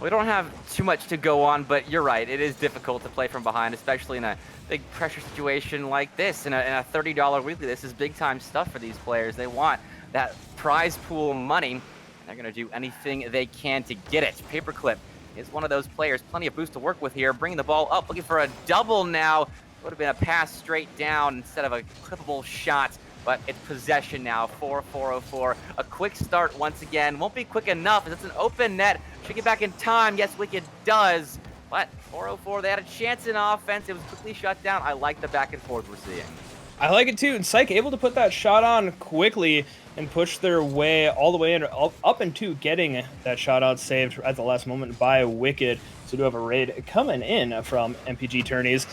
Speaker 3: We don't have too much to go on, but you're right. It is difficult to play from behind, especially in a big pressure situation like this. In a $30 weekly, this is big-time stuff for these players. They want that prize pool money. They're going to do anything they can to get it. Paperclip is one of those players. Plenty of boost to work with here. Bringing the ball up, looking for a double now. Would have been a pass straight down instead of a clippable shot. But it's possession now for 404. A quick start once again. Won't be quick enough as it's an open net. Should get back in time. Yes, Wicked does. But 404, they had a chance in offense. It was quickly shut down. I like the back and forth we're seeing.
Speaker 4: I like it too. And Psych able to put that shot on quickly. and push their way all the way in, up into getting that shot out saved at the last moment by Wicked. So we do have a raid coming in from MPG Tourneys.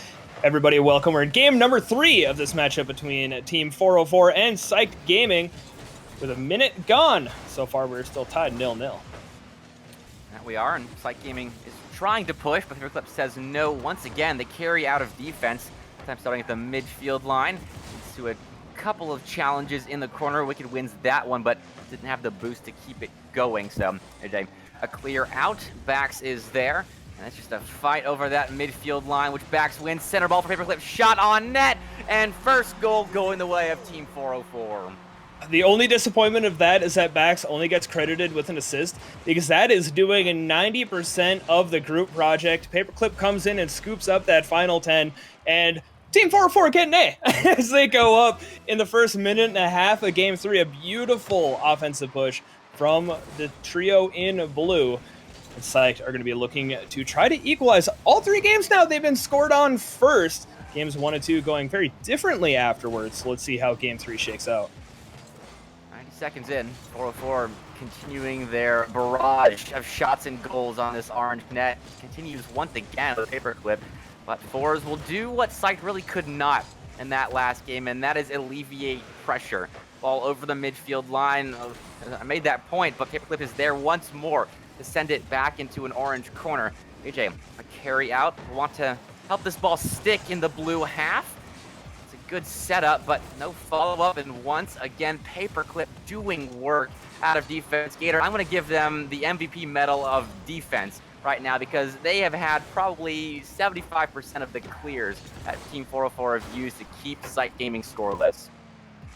Speaker 4: Everybody, welcome. We're in game number 3 of this matchup between Team 404 and Psyched Gaming. With a minute gone, so far we're still tied 0-0.
Speaker 3: That we are, and Psyched Gaming is trying to push, but Paperclip says no. Once again, they carry out of defense. This time starting at the midfield line. Leads to a couple of challenges in the corner. Wicked wins that one, but didn't have the boost to keep it going. So a clear out. Bax is there. And it's just a fight over that midfield line, which Bax wins. Center ball for Paperclip, shot on net, and first goal going the way of Team 404.
Speaker 4: The only disappointment of that is that Bax only gets credited with an assist, because that is doing 90% of the group project. Paperclip comes in and scoops up that final 10, and Team 404 get an A as they go up in the first minute and a half of Game 3. A beautiful offensive push from the trio in blue. And Psyched are going to be looking to try to equalize. All 3 games now they've been scored on first. Games 1 and 2 going very differently afterwards. So let's see how Game 3 shakes out.
Speaker 3: 90 seconds in, 404 continuing their barrage of shots and goals on this orange net. Continues once again with Paperclip, but fours will do what Psyched really could not in that last game, and that is alleviate pressure. Ball over the midfield line. I made that point, but Paperclip is there once more to send it back into an orange corner. AJ, a carry out. We want to help this ball stick in the blue half. Good setup, but no follow-up, and once again, Paperclip doing work out of defense. Gator, I'm going to give them the MVP medal of defense right now, because they have had probably 75% of the clears that Team 404 have used to keep Psyched Gaming scoreless.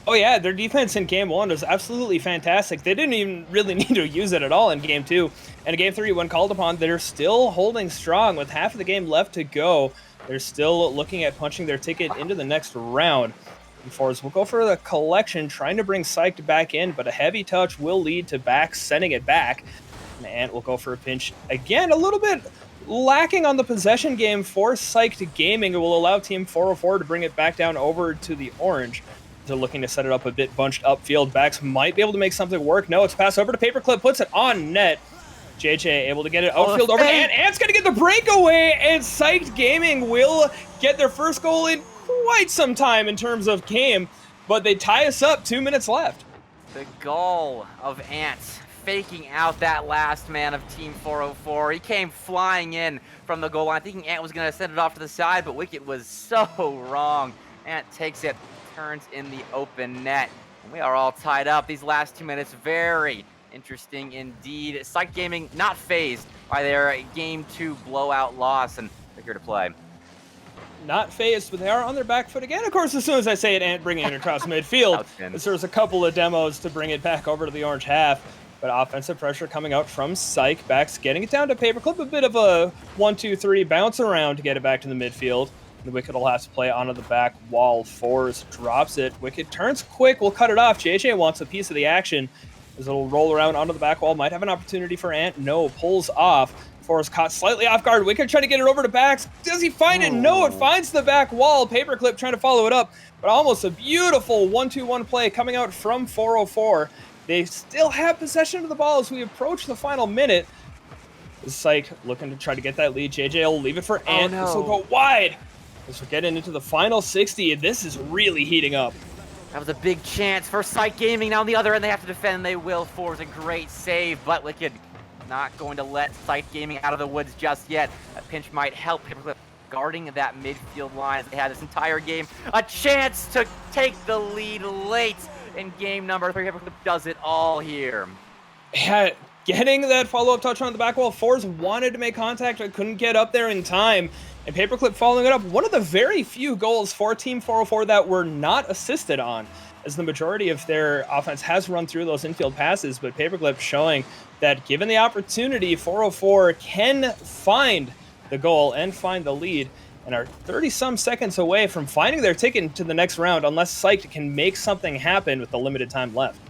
Speaker 4: Oh yeah, their defense in Game 1 was absolutely fantastic. They didn't even really need to use it at all in Game 2. And in Game 3, when called upon, they're still holding strong with half of the game left to go. They're still looking at punching their ticket into the next round. And Fours will go for the collection, trying to bring Psyched back in, but a heavy touch will lead to Bax sending it back. And Ant will go for a pinch. Again, a little bit lacking on the possession game for Psyched Gaming. It will allow Team 404 to bring it back down over to the orange. They're looking to set it up a bit bunched upfield. Bax might be able to make something work. No, it's passed over to Paperclip, puts it on net. JJ able to get it outfield over to Ant. Ant's going to get the breakaway, and Psyched Gaming will get their first goal in quite some time in terms of game, but they tie us up, 2 minutes left.
Speaker 3: The goal of Ant faking out that last man of Team 404. He came flying in from the goal line, thinking Ant was going to send it off to the side, but Wicked was so wrong. Ant takes it, turns in the open net, and we are all tied up. These last 2 minutes, very interesting indeed. Psyched Gaming not phased by their Game 2 blowout loss, and they're here to play.
Speaker 4: Not phased, but they are on their back foot again. Of course, as soon as I say it, Ant bringing it across midfield. There's a couple of demos to bring it back over to the orange half, but offensive pressure coming out from Psyched. Bax getting it down to Paperclip. A bit of a 1-2-3 bounce around to get it back to the midfield. The Wicked will have to play onto the back wall. Fours drops it. Wicked turns quick. We'll cut it off. JJ wants a piece of the action. As it'll roll around onto the back wall. Might have an opportunity for Ant. No, pulls off. Fours caught slightly off guard. Wicked trying to get it over to Bax. Does he find it? No, it finds the back wall. Paperclip trying to follow it up. But almost a beautiful 1-2-1 play coming out from 404. They still have possession of the ball as we approach the final minute. Psyched looking to try to get that lead. JJ will leave it for Ant. This will go wide. As we're getting into the final 60, this is really heating up.
Speaker 3: That was a big chance for Psyched Gaming. Now on the other end, they have to defend. They will force a great save, but Wicked not going to let Psyched Gaming out of the woods just yet. A pinch might help. Paperclip guarding that midfield line as they had this entire game. A chance to take the lead late in game number 3. Paperclip does it all here.
Speaker 4: Yeah, getting that follow-up touch on the back wall. Fours wanted to make contact, but couldn't get up there in time. And Paperclip following it up, one of the very few goals for Team 404 that were not assisted on, as the majority of their offense has run through those infield passes, but Paperclip showing that given the opportunity, 404 can find the goal and find the lead, and are 30-some seconds away from finding their ticket to the next round, unless Psyched can make something happen with the limited time left.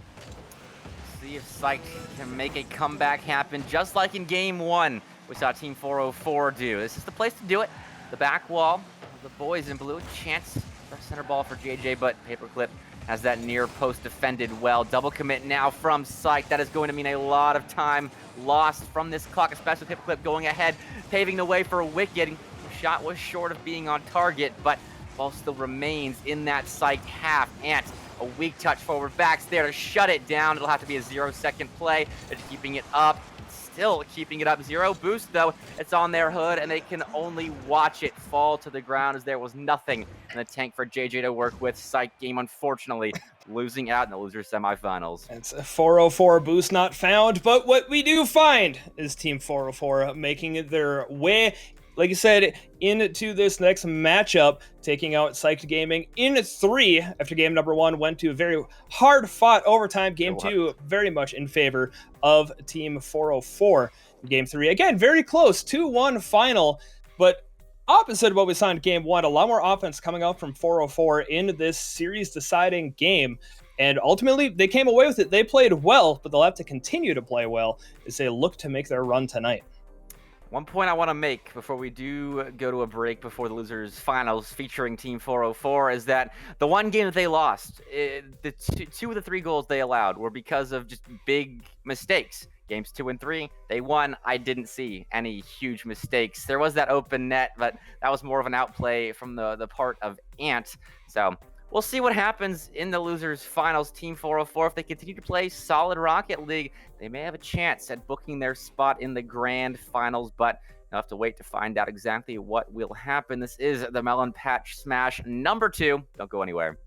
Speaker 3: See if Psyched can make a comeback happen, just like in Game 1. We saw Team 404 do. This is the place to do it. The back wall, the boys in blue, chance for center ball for JJ, but Paperclip as that near post defended well. Double commit now from Psyched. That is going to mean a lot of time lost from this clock, especially with Clip going ahead, paving the way for Wicked. The shot was short of being on target, but ball still remains in that Psyched half. Ant, a weak touch forward back's there to shut it down. It'll have to be a 0-second play. It's keeping it up. Still keeping it up. 0 boost, though. It's on their hood, and they can only watch it fall to the ground as there was nothing in the tank for JJ to work with. Psych game, unfortunately, losing out in the loser semifinals.
Speaker 4: It's a 404 boost not found, but what we do find is Team 404 making their way, like you said, into this next matchup, taking out Psyched Gaming in 3 after game number 1 went to a very hard-fought overtime. Game 2 very much in favor of Team 404. Game 3, again, very close, 2-1 final, but opposite of what we saw in game 1, a lot more offense coming out from 404 in this series-deciding game. And ultimately, they came away with it. They played well, but they'll have to continue to play well as they look to make their run tonight.
Speaker 3: One point I want to make before we do go to a break before the losers finals featuring Team 404 is that the one game that they lost, the two of the 3 goals they allowed were because of just big mistakes. Games 2 and 3, they won. I didn't see any huge mistakes. There was that open net, but that was more of an outplay from the part of Ant. So we'll see what happens in the losers finals. Team 404, if they continue to play solid Rocket League, they may have a chance at booking their spot in the grand finals, but you'll have to wait to find out exactly what will happen. This is the Melon Patch Smash number 2. Don't go anywhere.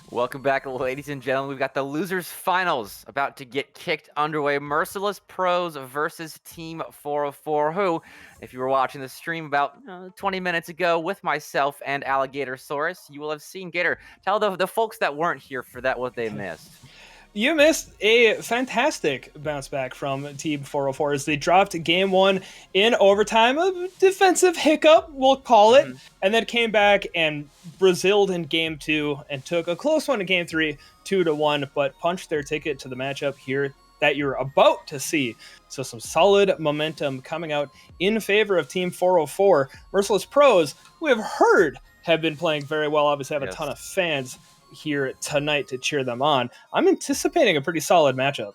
Speaker 3: Welcome back, ladies and gentlemen. We've got the losers finals about to get kicked underway. Merciless Pros versus Team 404, who, if you were watching the stream about 20 minutes ago with myself and Alligator Saurus, you will have seen. Gator, tell the folks that weren't here for that what they missed.
Speaker 4: You missed a fantastic bounce back from Team 404 as they dropped game one in overtime. A defensive hiccup, we'll call it, and then came back and Braziled in game two and took a close one in game three, 2-1, but punched their ticket to the matchup here that you're about to see. So some solid momentum coming out in favor of Team 404. Merciless Pros, who have heard have been playing very well, obviously have a ton of fans here tonight to cheer them on. I'm anticipating a pretty solid matchup.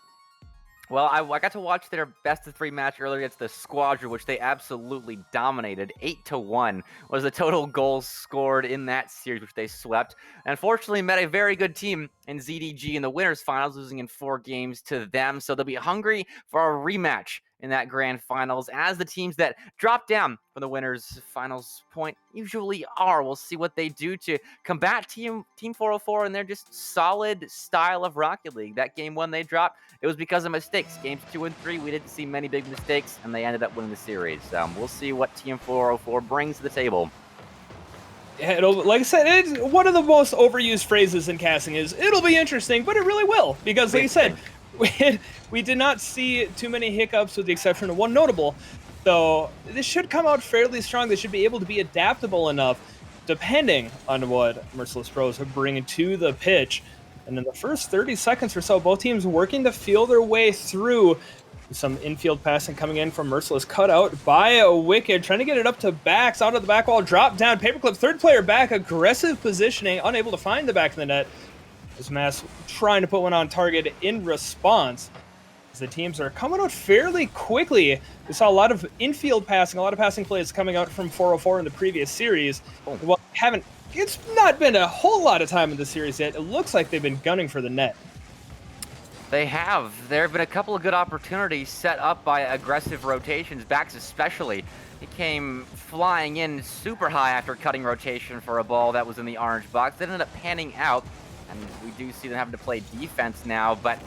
Speaker 3: Well, I got to watch their best of three match earlier against the Squadron, which they absolutely dominated. 8-1 was the total goals scored in that series, which they swept. And unfortunately, met a very good team in ZDG in the winners finals, losing in 4 games to them. So they'll be hungry for a rematch in that grand finals, as the teams that drop down from the winners finals point usually are. We'll see what they do to combat Team 404 and their just solid style of Rocket League. That game one they dropped, it was because of mistakes. Games 2 and 3, we didn't see many big mistakes, and they ended up winning the series. We'll see what Team 404 brings to the table.
Speaker 4: Yeah, like I said, it's one of the most overused phrases in casting is, it'll be interesting, but it really will. Because like you said, we did not see too many hiccups with the exception of one notable. So this should come out fairly strong. They should be able to be adaptable enough depending on what Merciless Pros are bringing to the pitch. And in the first 30 seconds or so, both teams working to feel their way through. Some infield passing coming in from Merciless, cut out by a Wicked, trying to get it up to Bax, out of the back wall, drop down, Paperclip, third player back, aggressive positioning, unable to find the back of the net. As Mass trying to put one on target in response. As the teams are coming out fairly quickly. We saw a lot of infield passing, a lot of passing plays coming out from 404 in the previous series. Well, it's not been a whole lot of time in the series yet. It looks like they've been gunning for the net.
Speaker 3: They have. There have been a couple of good opportunities set up by aggressive rotations, Bax especially. He came flying in super high after cutting rotation for a ball that was in the orange box. That ended up panning out, and we do see them having to play defense now, but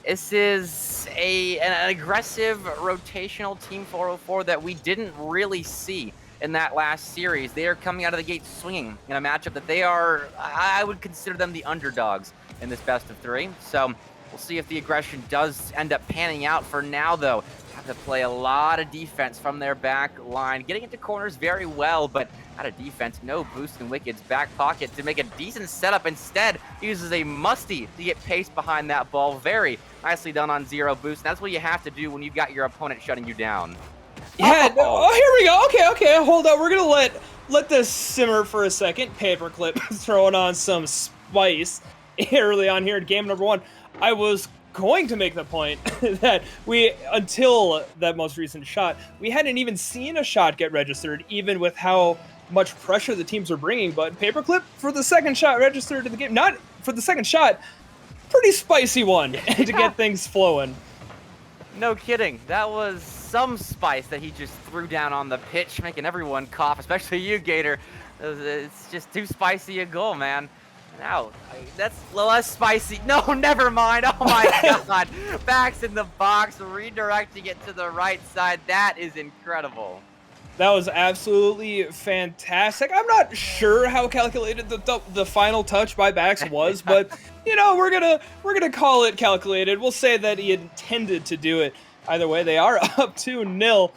Speaker 3: this is an aggressive rotational Team 404 that we didn't really see in that last series. They are coming out of the gate swinging in a matchup that they are, I would consider them the underdogs in this best of 3. So we'll see if the aggression does end up panning out. For now, though, have to play a lot of defense from their back line, getting into corners very well, but out of defense, no boost in Wicked's back pocket to make a decent setup. Instead, uses a musty to get pace behind that ball. Very nicely done on 0 boost. And that's what you have to do when you've got your opponent shutting you down.
Speaker 4: Yeah, oh, here we go. Okay, hold on. We're gonna let this simmer for a second. Paperclip throwing on some spice early on here in game number 1. I was going to make the point that until that most recent shot, we hadn't even seen a shot get registered, even with how much pressure the teams are bringing. But Paperclip for the second shot registered in the game. Not for the second shot, pretty spicy one to get things flowing.
Speaker 3: No kidding. That was some spice that he just threw down on the pitch, making everyone cough, especially you, Gator. It's just too spicy a goal, man. Now, that's less spicy. No, never mind. Oh my God. Bax in the box, redirecting it to the right side. That is incredible.
Speaker 4: That was absolutely fantastic. I'm not sure how calculated the final touch by Bax was, but you know, we're gonna call it calculated. We'll say that he intended to do it. Either way, they are up 2-0.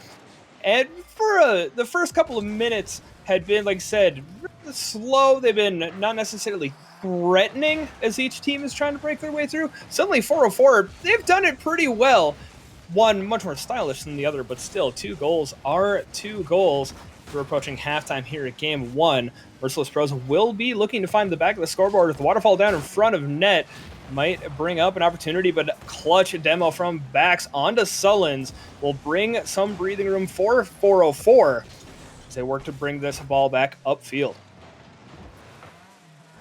Speaker 4: And for the first couple of minutes had been, like I said, really slow. They've been not necessarily threatening as each team is trying to break their way through. Suddenly 404, they've done it pretty well. One much more stylish than the other, but still 2 goals are 2 goals. We're approaching halftime here at game 1. Merciless Pros will be looking to find the back of the scoreboard with the waterfall down in front of net. Might bring up an opportunity, but clutch demo from Bax onto Sullins will bring some breathing room for 404 as they work to bring this ball back upfield.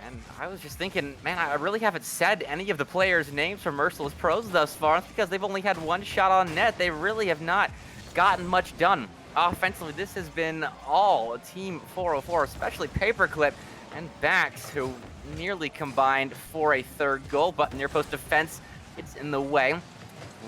Speaker 3: And I was just thinking, man, I really haven't said any of the players' names for Merciless Pros thus far. It's because they've only had 1 shot on net. They really have not gotten much done. Offensively, this has been all Team 404, especially Paperclip and Bax, who nearly combined for a 3rd goal, but near post defense, it's in the way.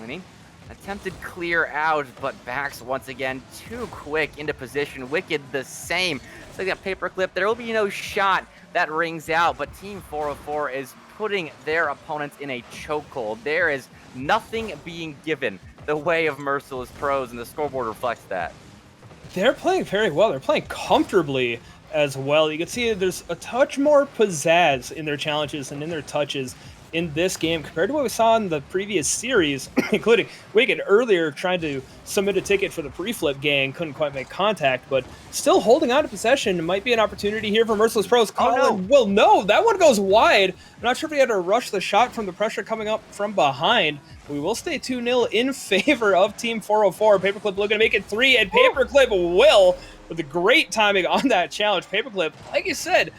Speaker 3: Winnie attempted clear out, but Bax once again too quick into position. Wicked the same. So they got Paperclip. There will be no shot that rings out, but Team 404 is putting their opponents in a chokehold. There is nothing being given the way of Merciless Pros, and the scoreboard reflects that.
Speaker 4: They're playing very well. They're playing comfortably as well. You can see there's a touch more pizzazz in their challenges and in their touches in this game compared to what we saw in the previous series, including Wicked earlier trying to submit a ticket for the pre-flip gang, couldn't quite make contact, but still holding on to possession. Might be an opportunity here for Merciless Pros. Colin, well, no, that one goes wide. I'm not sure if he had to rush the shot from the pressure coming up from behind. We will stay 2-0 in favor of Team 404. Paperclip looking to make it 3, and Paperclip will, with the great timing on that challenge. Paperclip, like you said,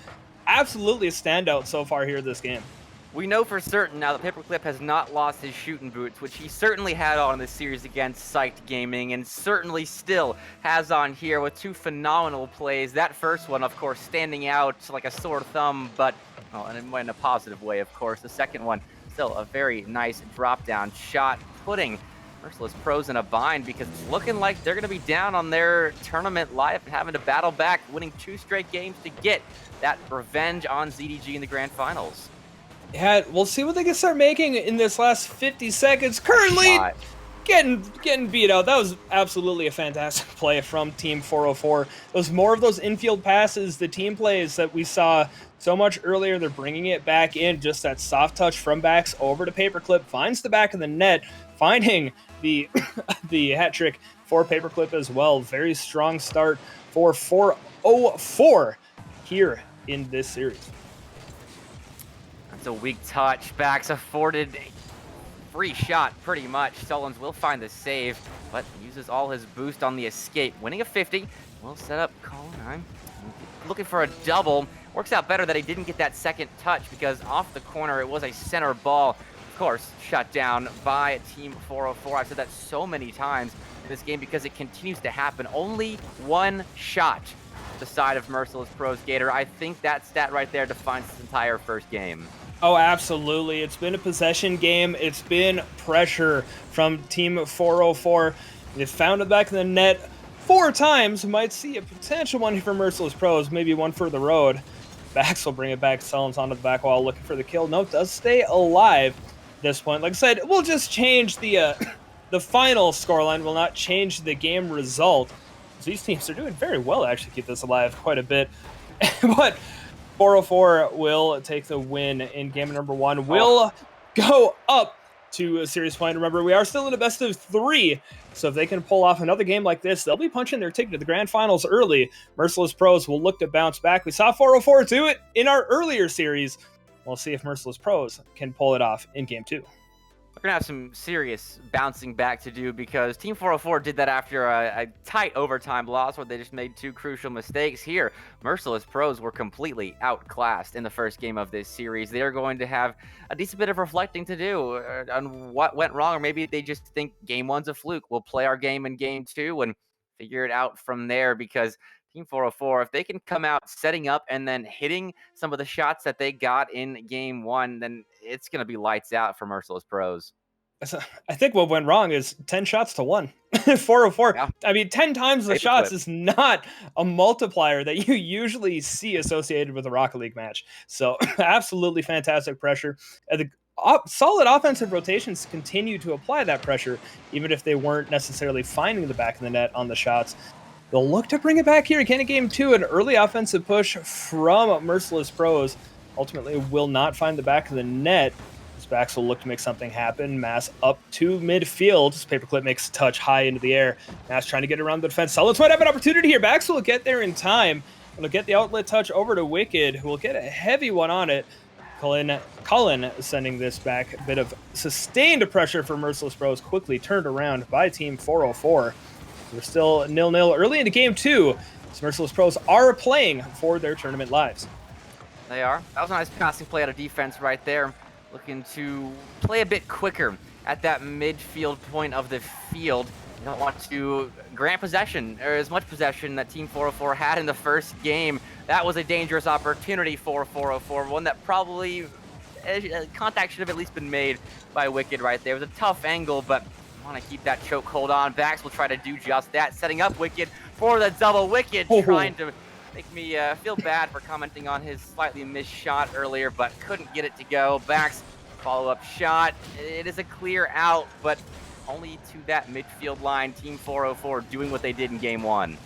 Speaker 4: absolutely a standout so far here this game.
Speaker 3: We know for certain now that Paperclip has not lost his shooting boots, which he certainly had on in this series against Psyched Gaming, and certainly still has on here with 2 phenomenal plays. That first one, of course, standing out like a sore thumb, but well, in a positive way, of course. The second one, still a very nice drop-down shot, putting Merciless Pros in a bind because it's looking like they're going to be down on their tournament life and having to battle back, winning 2 straight games to get that revenge on ZDG in the grand finals.
Speaker 4: Yeah, we'll see what they can start making in this last 50 seconds. Currently getting beat out. That was absolutely a fantastic play from Team 404. Those more of those infield passes, the team plays that we saw so much earlier, they're bringing it back in. Just that soft touch from Bax over to Paperclip, finds the back of the net, finding the the hat trick for Paperclip as well. Very strong start for 404 here in this series.
Speaker 3: It's a weak touch. Bax afforded a free shot, pretty much. Sullins will find the save, but uses all his boost on the escape. Winning a 50. Will set up Colin. I'm looking for a double. Works out better that he didn't get that second touch because off the corner, it was a center ball. Of course, shut down by Team 404. I've said that so many times in this game because it continues to happen. Only 1 shot the side of Merciless Pros Gator. I think that stat right there defines this entire first game.
Speaker 4: Oh, absolutely. It's been a possession game. It's been pressure from Team 404. They found it back in the net 4 times. Might see a potential one here for Merciless Pros, maybe one for the road. Bax will bring it back. Sullins onto the back wall looking for the kill. Nope, does stay alive at this point. Like I said, we'll just change the final scoreline. Will not change the game result. These teams are doing very well to actually keep this alive quite a bit. But 404 will take the win in game number 1. Will go up to a series point. Remember, we are still in a best of 3. So if they can pull off another game like this, they'll be punching their ticket to the grand finals early. Merciless Pros will look to bounce back. We saw 404 do it in our earlier series. We'll see if Merciless Pros can pull it off in game 2.
Speaker 3: We're going to have some serious bouncing back to do because Team 404 did that after a tight overtime loss where they just made 2 crucial mistakes. Here, Merciless Pros were completely outclassed in the first game of this series. They are going to have a decent bit of reflecting to do on what went wrong, or maybe they just think game 1's a fluke. We'll play our game in game 2 and figure it out from there because Team 404, if they can come out setting up and then hitting some of the shots that they got in game 1, then it's going to be lights out for Merciless Pros.
Speaker 4: I think what went wrong is 10 shots to 1. 404.
Speaker 3: Yeah.
Speaker 4: I mean, 10 times the
Speaker 3: Paperclip.
Speaker 4: shots is not a multiplier that you usually see associated with a Rocket League match. So absolutely fantastic pressure. The solid offensive rotations continue to apply that pressure, even if they weren't necessarily finding the back of the net on the shots. They'll look to bring it back here again in game 2. An early offensive push from Merciless Pros ultimately will not find the back of the net. Backs will look to make something happen. Mass up to midfield. Paperclip makes a touch high into the air. Mass trying to get around the defense. Sullens might have an opportunity here. Backs will get there in time. It'll get the outlet touch over to Wicked, who will get a heavy one on it. Cullen sending this back. A bit of sustained pressure for Merciless Bros. Quickly turned around by Team 404. We're still 0-0 early into game 2. So Merciless Pros are playing for their tournament lives.
Speaker 3: They are. That was a nice passing play out of defense right there. Looking to play a bit quicker at that midfield point of the field. You don't want to grant possession, or as much possession that Team 404 had in the first game. That was a dangerous opportunity for 404, one that probably contact should have at least been made by Wicked right there. It was a tough angle, but want to keep that chokehold on. Bax will try to do just that, setting up Wicked for the double. Wicked trying to make me feel bad for commenting on his slightly missed shot earlier, but couldn't get it to go. Bax follow-up shot. It is a clear out, but only to that midfield line. Team 404 doing what they did in game 1.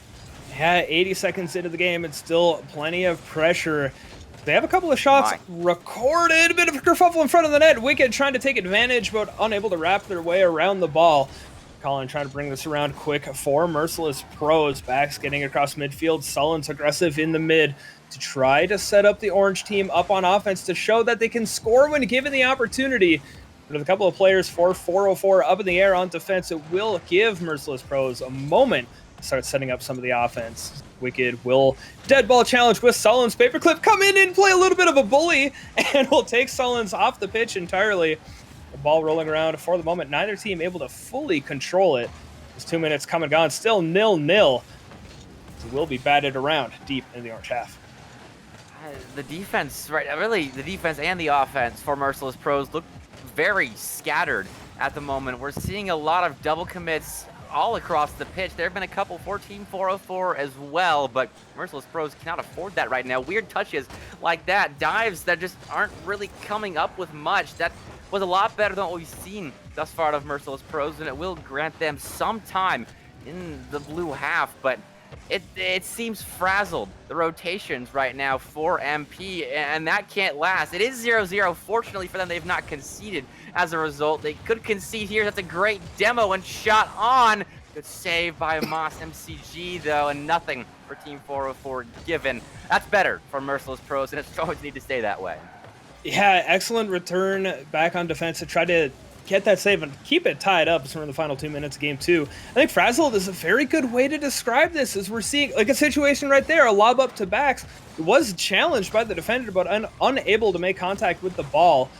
Speaker 4: Yeah, 80 seconds into the game, it's still plenty of pressure. They have a couple of shots recorded. A bit of a kerfuffle in front of the net. Wicked trying to take advantage, but unable to wrap their way around the ball. Colin trying to bring this around quick for Merciless Pros. Backs getting across midfield. Sullens aggressive in the mid to try to set up the orange team up on offense to show that they can score when given the opportunity. But with a couple of players for 404 up in the air on defense, it will give Merciless Pros a moment to start setting up some of the offense. Wicked will dead ball challenge with Sullens. Paperclip come in and play a little bit of a bully and will take Sullens off the pitch entirely. The ball rolling around for the moment. Neither team able to fully control it. There's 2 minutes come and gone. Still 0-0. It will be batted around deep in the orange half.
Speaker 3: The defense, right? Really, the defense and the offense for Merciless Pros look very scattered at the moment. We're seeing a lot of double commits all across the pitch. There have been a couple for Team 404 as well, but Merciless Pros cannot afford that right now. Weird touches like that, dives that just aren't really coming up with much. That was a lot better than what we've seen thus far out of Merciless Pros, and it will grant them some time in the blue half, but it seems frazzled, the rotations right now for MP, and that can't last. It is 0-0. Fortunately for them, they've not conceded as a result. They could concede here. That's a great demo and shot on. Good save by Moss MCG, though, and nothing for Team 404 given. That's better for Merciless Pros, and it's always need to stay that way.
Speaker 4: Yeah, excellent return back on defense to try to get that save and keep it tied up as we're in the final 2 minutes of game 2. I think frazzled is a very good way to describe this, as we're seeing like a situation right there, a lob up to Bax. It was challenged by the defender, but unable to make contact with the ball.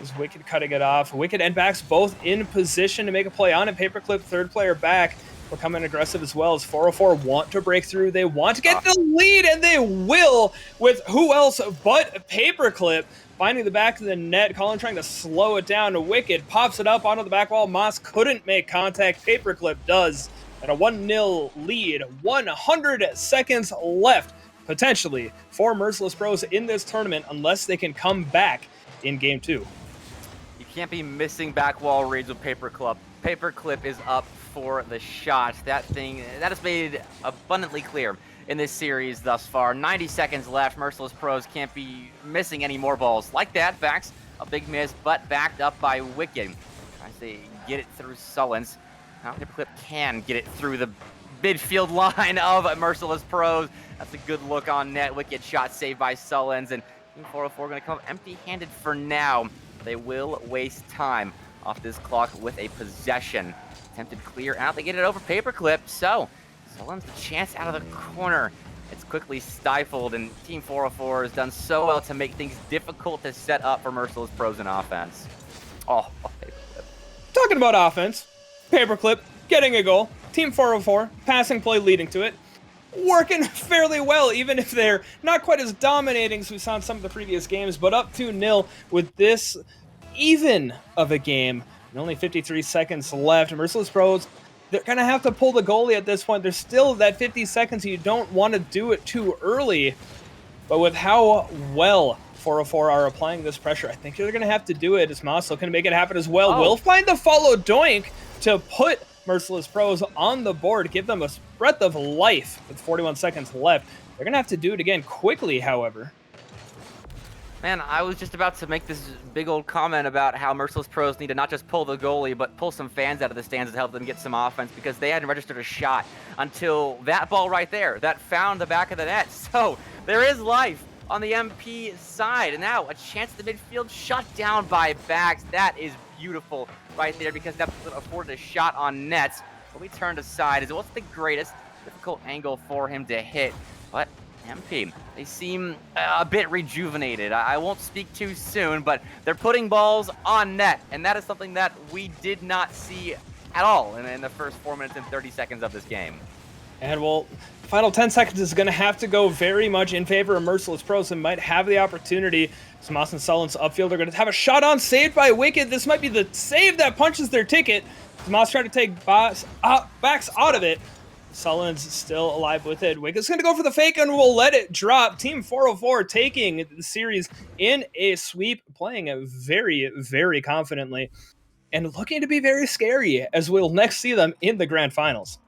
Speaker 4: Is Wicked cutting it off. Wicked and Bax both in position to make a play on it. Paperclip, third player back, becoming aggressive as well, as 404 want to break through. They want to get the lead, and they will, with who else but Paperclip finding the back of the net. Colin trying to slow it down. Wicked pops it up onto the back wall. Moss couldn't make contact. Paperclip does. And a 1-0 lead. 100 seconds left, potentially, for Merciless Pros in this tournament, unless they can come back in game 2.
Speaker 3: You can't be missing back wall reads with Paperclip. Paperclip is up for the shot. That is made abundantly clear in this series thus far. 90 seconds left. Merciless Pros can't be missing any more balls like that. Backs a big miss, but backed up by Wicked. Tries to get it through Sullens. Now Paperclip can get it through the midfield line of Merciless Pros. That's a good look on net. Wicked shot saved by Sullens, and Team 404 going to come empty-handed for now. They will waste time off this clock with a possession. Attempted clear out. They get it over Paperclip, so Sullens the chance out of the corner. It's quickly stifled, and Team 404 has done so well to make things difficult to set up for Merciless Pros in offense. Oh, Paperclip.
Speaker 4: Talking about offense, Paperclip getting a goal. Team 404, passing play leading to it. Working fairly well, even if they're not quite as dominating as we saw in some of the previous games, but up 2-0 with this even of a game. And only 53 seconds left. Merciless Pros, they're going to have to pull the goalie at this point. There's still that 50 seconds. You don't want to do it too early. But with how well 404 are applying this pressure, I think they're going to have to do it. As Moss looking to make it happen as well.
Speaker 3: Oh.
Speaker 4: Will find the follow doink to put Merciless Pros on the board, give them a breath of life with 41 seconds left. They're going to have to do it again quickly, however.
Speaker 3: Man, I was just about to make this big old comment about how Merciless Pros need to not just pull the goalie, but pull some fans out of the stands to help them get some offense, because they hadn't registered a shot until that ball right there that found the back of the net. So there is life on the MP side. And now a chance at the midfield, shut down by Bax. That is beautiful right there, because that afforded a shot on nets. But we turned aside as it wasn't the greatest difficult angle for him to hit. But MP, they seem a bit rejuvenated. I won't speak too soon, but they're putting balls on net, and that is something that we did not see at all in the first 4 minutes and 30 seconds of this game.
Speaker 4: And well, final 10 seconds is going to have to go very much in favor of Merciless Pros and might have the opportunity. Moss and Sullen's upfield are going to have a shot on, saved by Wicked. This might be the save that punches their ticket. Moss trying to take Bax out of it. Sullen's still alive with it. Wicked's going to go for the fake and we'll let it drop. Team 404 taking the series in a sweep, playing it very, very confidently, and looking to be very scary as we'll next see them in the grand finals.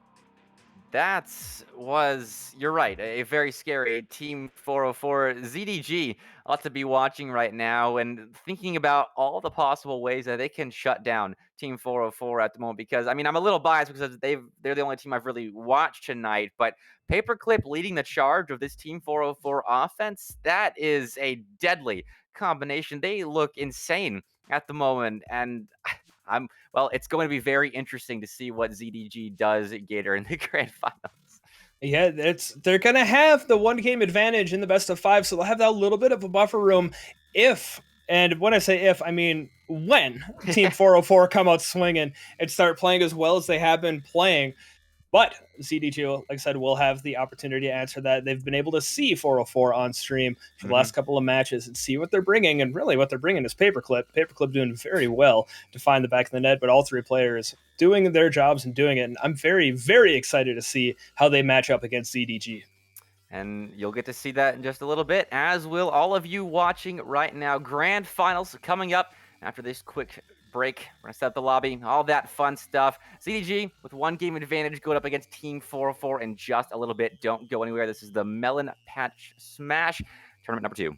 Speaker 3: You're right, a very scary Team 404. ZDG ought to be watching right now and thinking about all the possible ways that they can shut down Team 404 at the moment, because, I mean, I'm a little biased because they're the only team I've really watched tonight, but Paperclip leading the charge of this Team 404 offense, that is a deadly combination. They look insane at the moment, and well, it's going to be very interesting to see what ZDG does at Gator in the grand finals.
Speaker 4: Yeah, they're going to have the one game advantage in the best of 5, so they'll have that little bit of a buffer room if, and when I say if, I mean when Team 404 come out swinging and start playing as well as they have been playing. But ZDG, like I said, will have the opportunity to answer that. They've been able to see 404 on stream for the last couple of matches and see what they're bringing. And really what they're bringing is Paperclip. Paperclip doing very well to find the back of the net, but all three players doing their jobs and doing it. And I'm very, very excited to see how they match up against ZDG.
Speaker 3: And you'll get to see that in just a little bit, as will all of you watching right now. Grand finals coming up after this quick break. We're going to set up the lobby, all that fun stuff. ZDG with one game advantage going up against Team 404 in just a little bit. Don't go anywhere. This is the Melon Patch Smash, tournament number 2.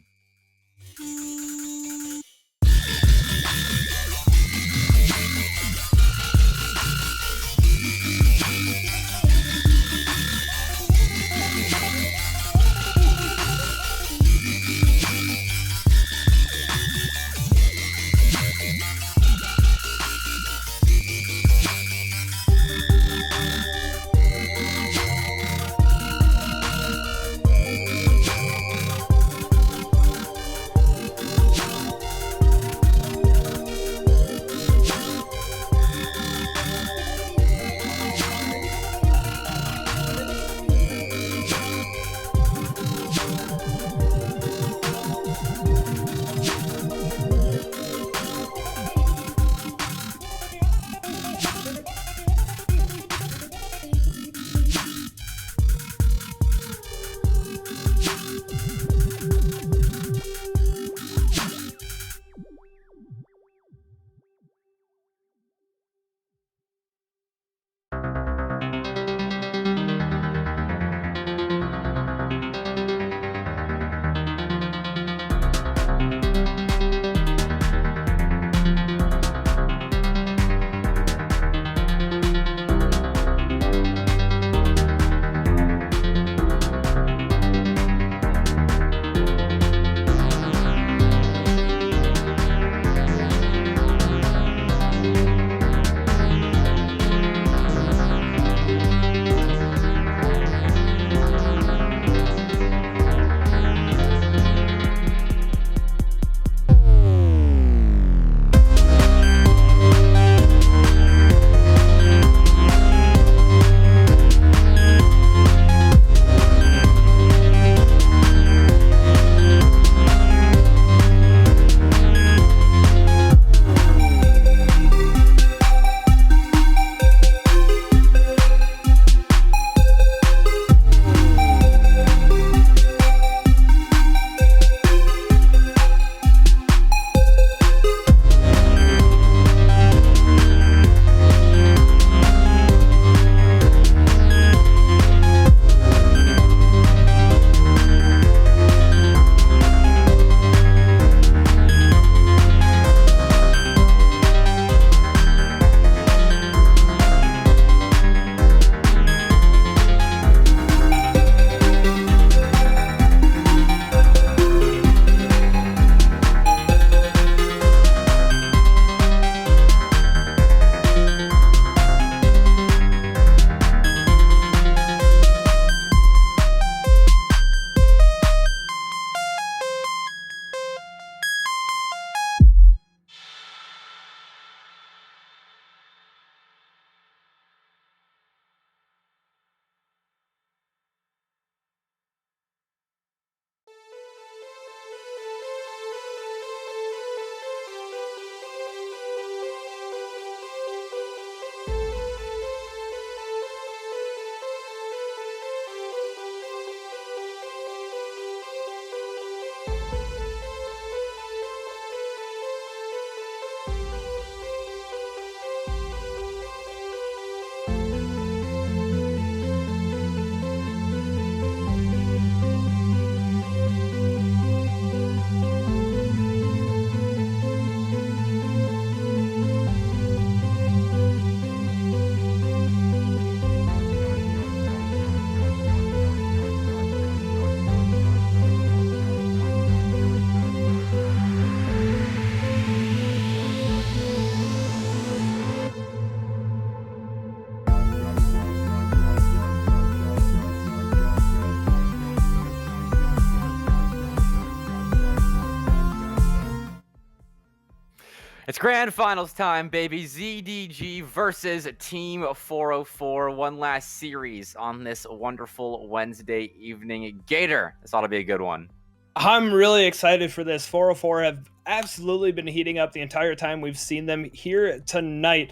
Speaker 3: It's grand finals time, baby. ZDG versus Team 404. One last series on this wonderful Wednesday evening. Gator, this ought to be a good one.
Speaker 4: I'm really excited for this. 404 have absolutely been heating up the entire time we've seen them here tonight.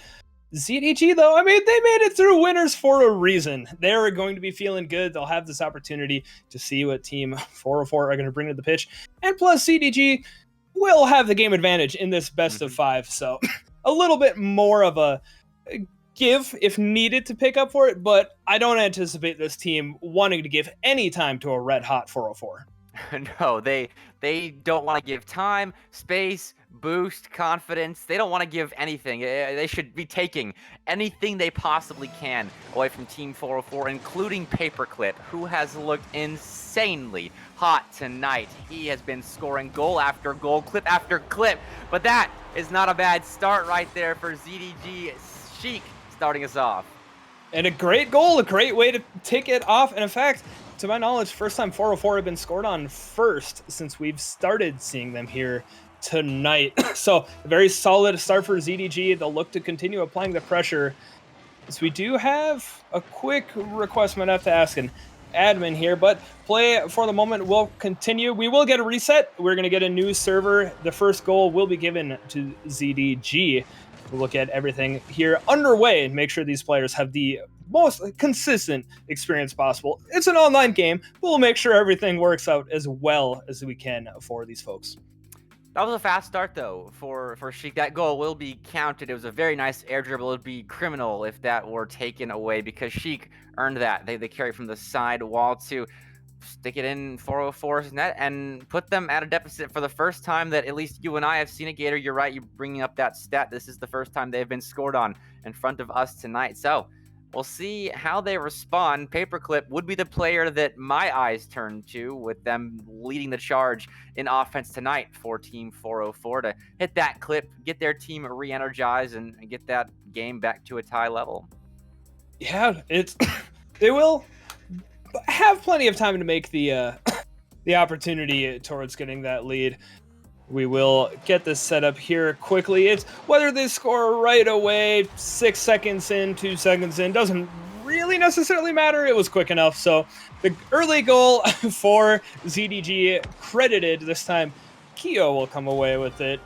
Speaker 4: ZDG, though, I mean, they made it through winners for a reason. They're going to be feeling good. They'll have this opportunity to see what Team 404 are going to bring to the pitch. And plus, ZDG will have the game advantage in this best of 5. So a little bit more of a give if needed to pick up for it. But I don't anticipate this team wanting to give any time to a red-hot 404.
Speaker 3: No, they don't want to give time, space, boost, confidence. They don't want to give anything. They should be taking anything they possibly can away from Team 404, including Paperclip, who has looked insanely hot tonight. He has been scoring goal after goal, clip after clip, but that is not a bad start right there for ZDG. Sheik starting us off.
Speaker 4: And a great goal, a great way to tick it off. And in fact, to my knowledge, first time 404 have been scored on first since we've started seeing them here tonight. So a very solid start for ZDG. They'll look to continue applying the pressure. So we do have a quick request. I'm going to have to ask an admin here, but play for the moment will continue. We will get a reset. We're going to get a new server. The first goal will be given to ZDG. We'll look at everything here underway and make sure these players have the most consistent experience possible. It's an online game, but we'll make sure everything works out as well as we can for these folks.
Speaker 3: That was a fast start, though, for Sheik. That goal will be counted. It was a very nice air dribble. It would be criminal if that were taken away because Sheik earned that. They carry from the side wall to stick it in 404's net and put them at a deficit for the first time that at least you and I have seen it, Gator. You're right. You're bringing up that stat. This is the first time they've been scored on in front of us tonight. So we'll see how they respond. Paperclip would be the player that my eyes turn to, with them leading the charge in offense tonight for Team 404 to hit that clip, get their team re-energized, and get that game back to a tie level.
Speaker 4: Yeah, they will have plenty of time to make the opportunity towards getting that lead. We will get this set up here quickly. It's whether they score right away, 6 seconds in, 2 seconds in, doesn't really necessarily matter. It was quick enough. So the early goal for ZDG credited this time. Keo will come away with it,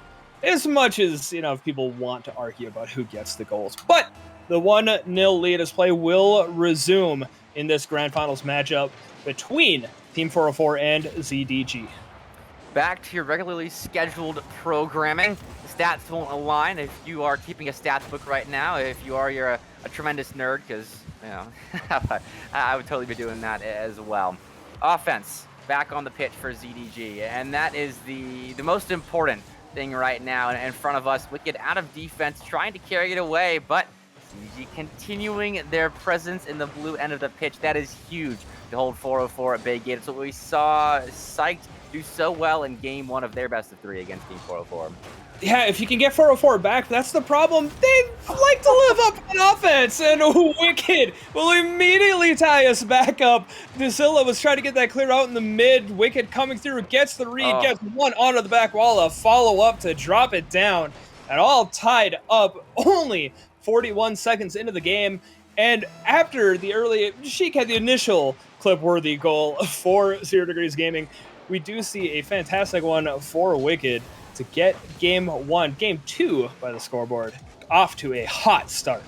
Speaker 4: as much as, if people want to argue about who gets the goals. But the 1-0 lead as play will resume in this grand finals matchup between Team 404 and ZDG.
Speaker 3: Back to your regularly scheduled programming. The stats won't align if you are keeping a stats book right now. If you are, you're a tremendous nerd, because I would totally be doing that as well. Offense back on the pitch for ZDG, and that is the most important thing right now in front of us. Wicked out of defense, trying to carry it away, but ZDG continuing their presence in the blue end of the pitch. That is huge to hold 404 at bay. It's what we saw Psyched do so well in game 1 of their best of 3 against Team 404.
Speaker 4: Yeah, if you can get 404 back, that's the problem. They like to live up on offense, and Wicked will immediately tie us back up. Dazilla was trying to get that clear out in the mid. Wicked coming through, gets the read, gets one onto the back wall, a follow-up to drop it down. And all tied up, only 41 seconds into the game. And after the early, Sheik had the initial clip-worthy goal for 0 Degrees Gaming. We do see a fantastic one for Wicked to get game 2 by the scoreboard off to a hot start.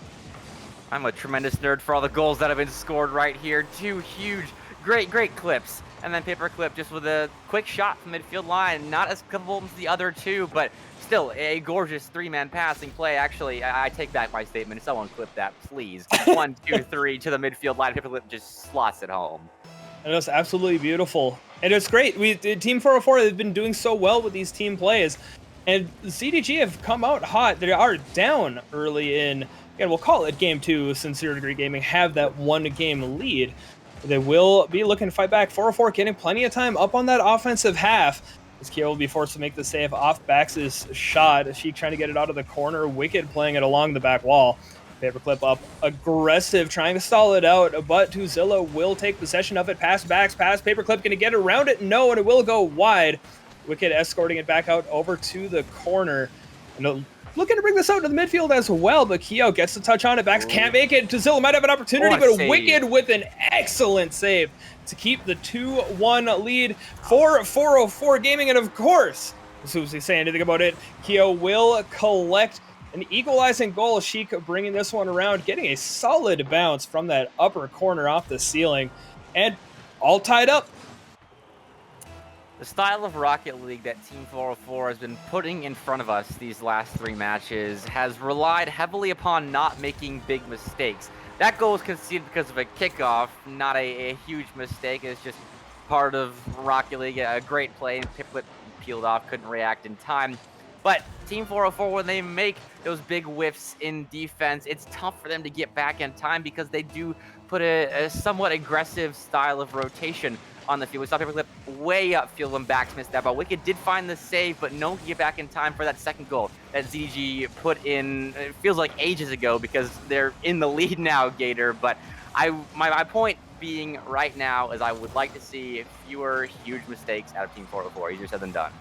Speaker 3: I'm a tremendous nerd for all the goals that have been scored right here. 2 huge, great clips. And then Paperclip just with a quick shot from midfield line. Not as capable as the other 2, but still a gorgeous 3-man passing play. Actually, I take back my statement. Someone clip that, please. 1, 2, 3 to the midfield line. Paperclip just slots it home.
Speaker 4: And it was absolutely beautiful. And it's great. Team 404 has been doing so well with these team plays. And ZDG have come out hot. They are down early in, again, we'll call it game 2 since 0 Degree Gaming have that 1-game lead. They will be looking to fight back. 404 getting plenty of time up on that offensive half. As Keo will be forced to make the save off Bax's shot. Sheik trying to get it out of the corner. Wicked playing it along the back wall. Paperclip up, aggressive, trying to stall it out, but Tuzilla will take possession of it. Pass Bax, Paperclip going to get around it? No, and it will go wide. Wicked escorting it back out over to the corner. And looking to bring this out to the midfield as well, but Keo gets the touch on it. Bax can't make it. Tazilla might have an opportunity,
Speaker 3: What a
Speaker 4: but
Speaker 3: save.
Speaker 4: Wicked with an excellent save to keep the 2-1 lead for 404 Gaming. And of course, as soon as we say anything about it, Keo will collect an equalizing goal. Sheik bringing this one around, getting a solid bounce from that upper corner off the ceiling, and all tied up.
Speaker 3: The style of Rocket League that Team 404 has been putting in front of us these last 3 matches has relied heavily upon not making big mistakes. That goal was conceded because of a kickoff, not a huge mistake. It's just part of Rocket League, a great play, and Piplet peeled off, couldn't react in time. But Team 404, when they make those big whiffs in defense, it's tough for them to get back in time because they do put a somewhat aggressive style of rotation on the field. We saw Paperclip way upfield when Bax missed that ball. Wicked did find the save, but no get back in time for that second goal that ZG put in, it feels like ages ago because they're in the lead now, Gator. But my point being right now is I would like to see fewer huge mistakes out of Team 404. Easier said than done.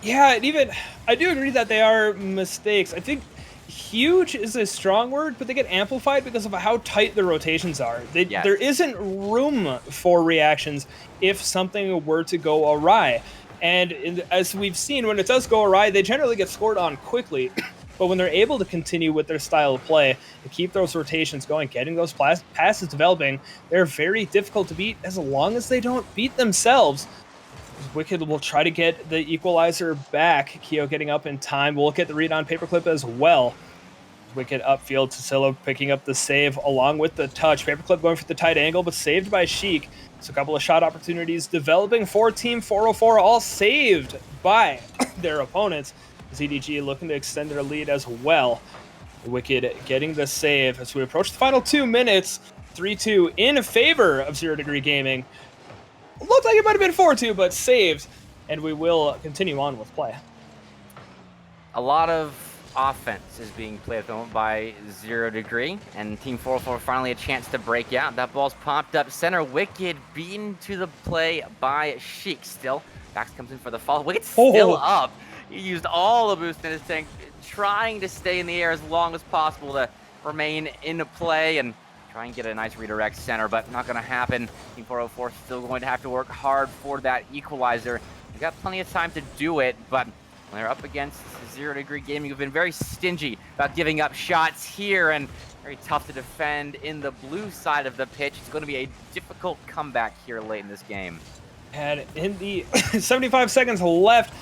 Speaker 4: Yeah, and even, I do agree that they are mistakes. I think huge is a strong word, but they get amplified because of how tight the rotations are.
Speaker 3: Yes.
Speaker 4: There isn't room for reactions if something were to go awry. And as we've seen, when it does go awry, they generally get scored on quickly. But when they're able to continue with their style of play and keep those rotations going, getting those passes developing, they're very difficult to beat as long as they don't beat themselves. Wicked will try to get the equalizer back. Keo getting up in time. We'll look at the read on Paperclip as well. Wicked upfield. Tassilo picking up the save along with the touch. Paperclip going for the tight angle, but saved by Sheik. So a couple of shot opportunities developing for Team 404, all saved by their opponents. ZDG looking to extend their lead as well. Wicked getting the save as we approach the final 2 minutes. 3-2 in favor of Zero Degree Gaming. Looked like it might have been 4-2, but saved. And we will continue on with play.
Speaker 3: A lot of offense is being played at the moment by Zero Degree, and Team 404 finally a chance to break out. That ball's popped up center. Wicked beaten to the play by Sheik still. Bax comes in for the fall. Wicked's still up. He used all the boost in his tank, trying to stay in the air as long as possible to remain in play and try and get a nice redirect center, but not going to happen. Team 404 still going to have to work hard for that equalizer. They've got plenty of time to do it, but when they're up against Zero Degree Gaming, who've been very stingy about giving up shots here and very tough to defend in the blue side of the pitch, it's going to be a difficult comeback here late in this game.
Speaker 4: And in the 75 seconds left,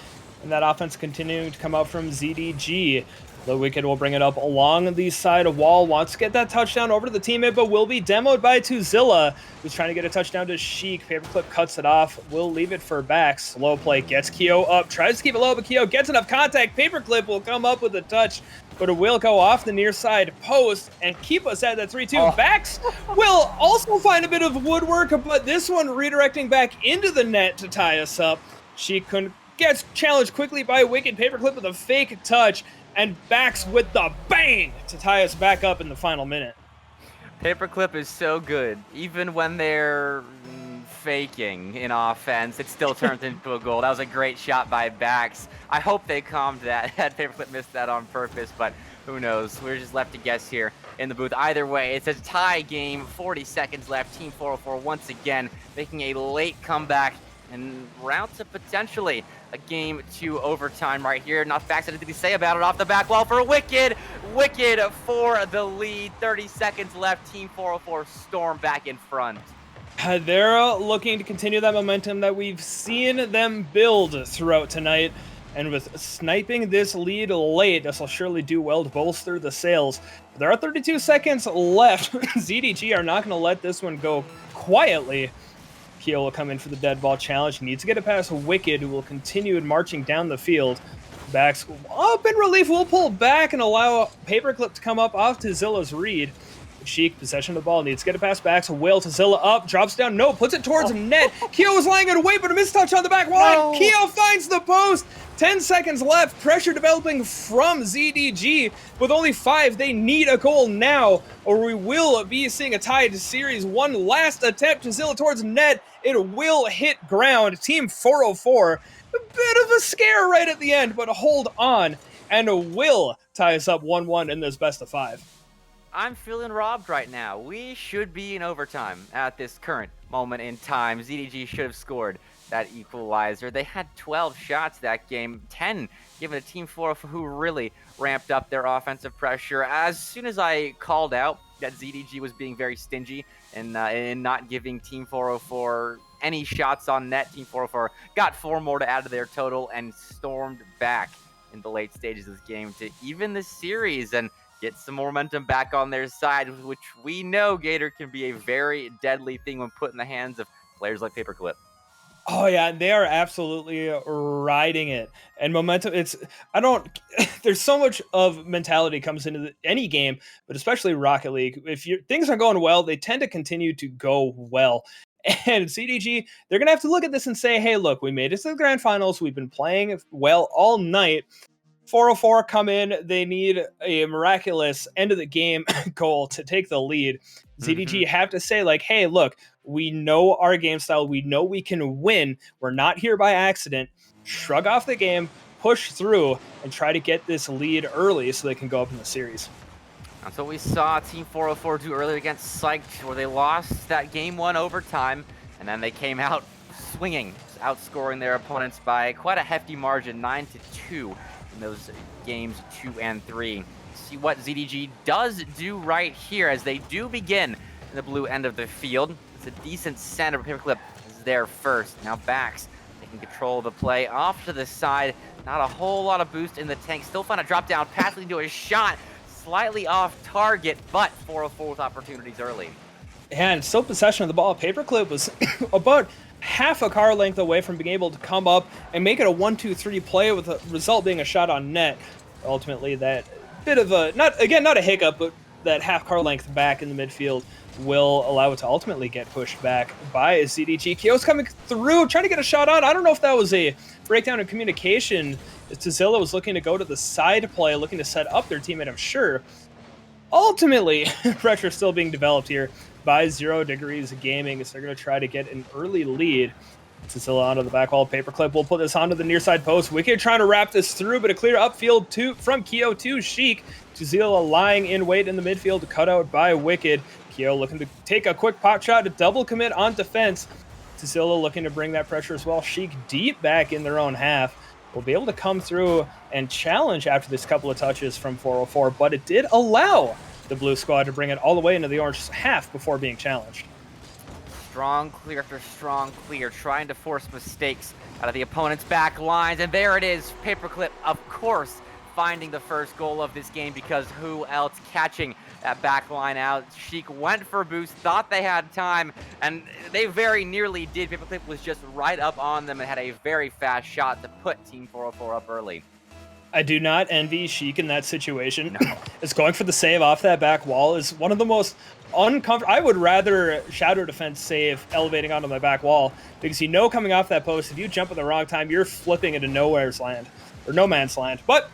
Speaker 4: and that offense continuing to come out from ZDG. The Wicked will bring it up along the side wall. Wants to get that touchdown over to the teammate, but will be demoed by Tuzilla, who's trying to get a touchdown to Sheik. Paperclip cuts it off. Will leave it for Bax. Slow play. Gets Keo up. Tries to keep it low, but Keo gets enough contact. Paperclip will come up with a touch, but it will go off the near side post and keep us at that 3-2. Bax will also find a bit of woodwork, but this one redirecting back into the net to tie us up. Sheik gets challenged quickly by Wicked. Paperclip with a fake touch. And Bax with the bang to tie us back up in the final minute.
Speaker 3: Paperclip is so good. Even when they're faking in offense, it still turns into a goal. That was a great shot by Bax. I hope they calmed that. Had Paperclip missed that on purpose, but who knows? We're just left to guess here in the booth. Either way, it's a tie game. 40 seconds left. Team 404 once again making a late comeback and route to potentially a game to overtime right here. Not facts anything to say about it off the back wall for Wicked. Wicked for the lead. 30 seconds left. Team 404 storm back in front.
Speaker 4: They're looking to continue that momentum that we've seen them build throughout tonight. And with sniping this lead late, this will surely do well to bolster the sails. There are 32 seconds left. ZDG are not going to let this one go quietly. Keo will come in for the dead ball challenge. He needs to get it past Wicked, who will continue marching down the field. Bax up in relief. Will pull back and allow Paperclip to come up off to Zilla's read. Sheik, possession of the ball, needs to get it past Bax. Will to Zilla up, drops down, no, puts it towards net. Keo is lying in wait, but a mistouch on the back wall. No. Keo finds the post. 10 seconds left. Pressure developing from ZDG. With only 5, they need a goal now, or we will be seeing a tied series. One last attempt to Zilla towards net. It will hit ground. Team 404. A bit of a scare right at the end, but hold on. and will tie us up 1-1 in this best of 5.
Speaker 3: I'm feeling robbed right now. We should be in overtime at this current moment in time. ZDG should have scored that equalizer. They had 12 shots that game, 10 given to Team 404, who really ramped up their offensive pressure. As soon as I called out that ZDG was being very stingy and in not giving Team 404 any shots on net, Team 404 got 4 more to add to their total and stormed back in the late stages of this game to even the series and get some momentum back on their side, which we know, Gator, can be a very deadly thing when put in the hands of players like Paperclip.
Speaker 4: Oh yeah, they are absolutely riding it. And momentum, there's so much of mentality comes into any game, but especially Rocket League. If things are going well, they tend to continue to go well. And CDG, they're going to have to look at this and say, hey, look, we made it to the grand finals. We've been playing well all night. 404 come in. They need a miraculous end of the game goal to take the lead. ZDG have to say, like, hey, look, we know our game style. We know we can win. We're not here by accident. Shrug off the game, push through, and try to get this lead early so they can go up in the series.
Speaker 3: That's what we saw Team 404 do earlier against Psyched, where they lost that game 1 overtime, and then they came out swinging, outscoring their opponents by quite a hefty margin, 9-2 in those games 2 and 3. See what ZDG does do right here as they do begin in the blue end of the field. It's a decent center. Paperclip is there first. Now backs taking control of the play off to the side. Not a whole lot of boost in the tank. Still find a drop down pass leading to a shot. Slightly off target, but 404 with opportunities early.
Speaker 4: And still possession of the ball. Paperclip was about half a car length away from being able to come up and make it a 1-2-3 play, with the result being a shot on net. Ultimately, that bit of a, not a hiccup, but that half car length back in the midfield will allow it to ultimately get pushed back by ZDG. Kyo's coming through, trying to get a shot on. I don't know if that was a breakdown in communication. Tazilla was looking to go to the side play, looking to set up their teammate, I'm sure. Ultimately, pressure still being developed here by 0 Degrees Gaming, as they're going to try to get an early lead. Tazilla onto the back wall. Paperclip will put this onto the near side post. Wicked trying to wrap this through, but a clear upfield from Kyo to Sheik. Tazilla lying in wait in the midfield, cut out by Wicked. Kyo looking to take a quick pop shot to double commit on defense. Tazilla looking to bring that pressure as well. Sheik deep back in their own half. Will be able to come through and challenge after this couple of touches from 404, but it did allow the blue squad to bring it all the way into the orange half before being challenged.
Speaker 3: Strong clear after strong clear, trying to force mistakes out of the opponent's back lines, and there it is. Paperclip, of course, finding the first goal of this game, because who else catching that back line out? Sheik went for a boost, thought they had time, and they very nearly did. Paperclip was just right up on them and had a very fast shot to put Team 404 up early.
Speaker 4: I do not envy Sheik in that situation.
Speaker 3: No.
Speaker 4: It's going for the save off that back wall is one of the most uncomfortable. I would rather shadow defense save elevating onto my back wall, because you know coming off that post, if you jump at the wrong time, you're flipping into nowhere's land, or no man's land. But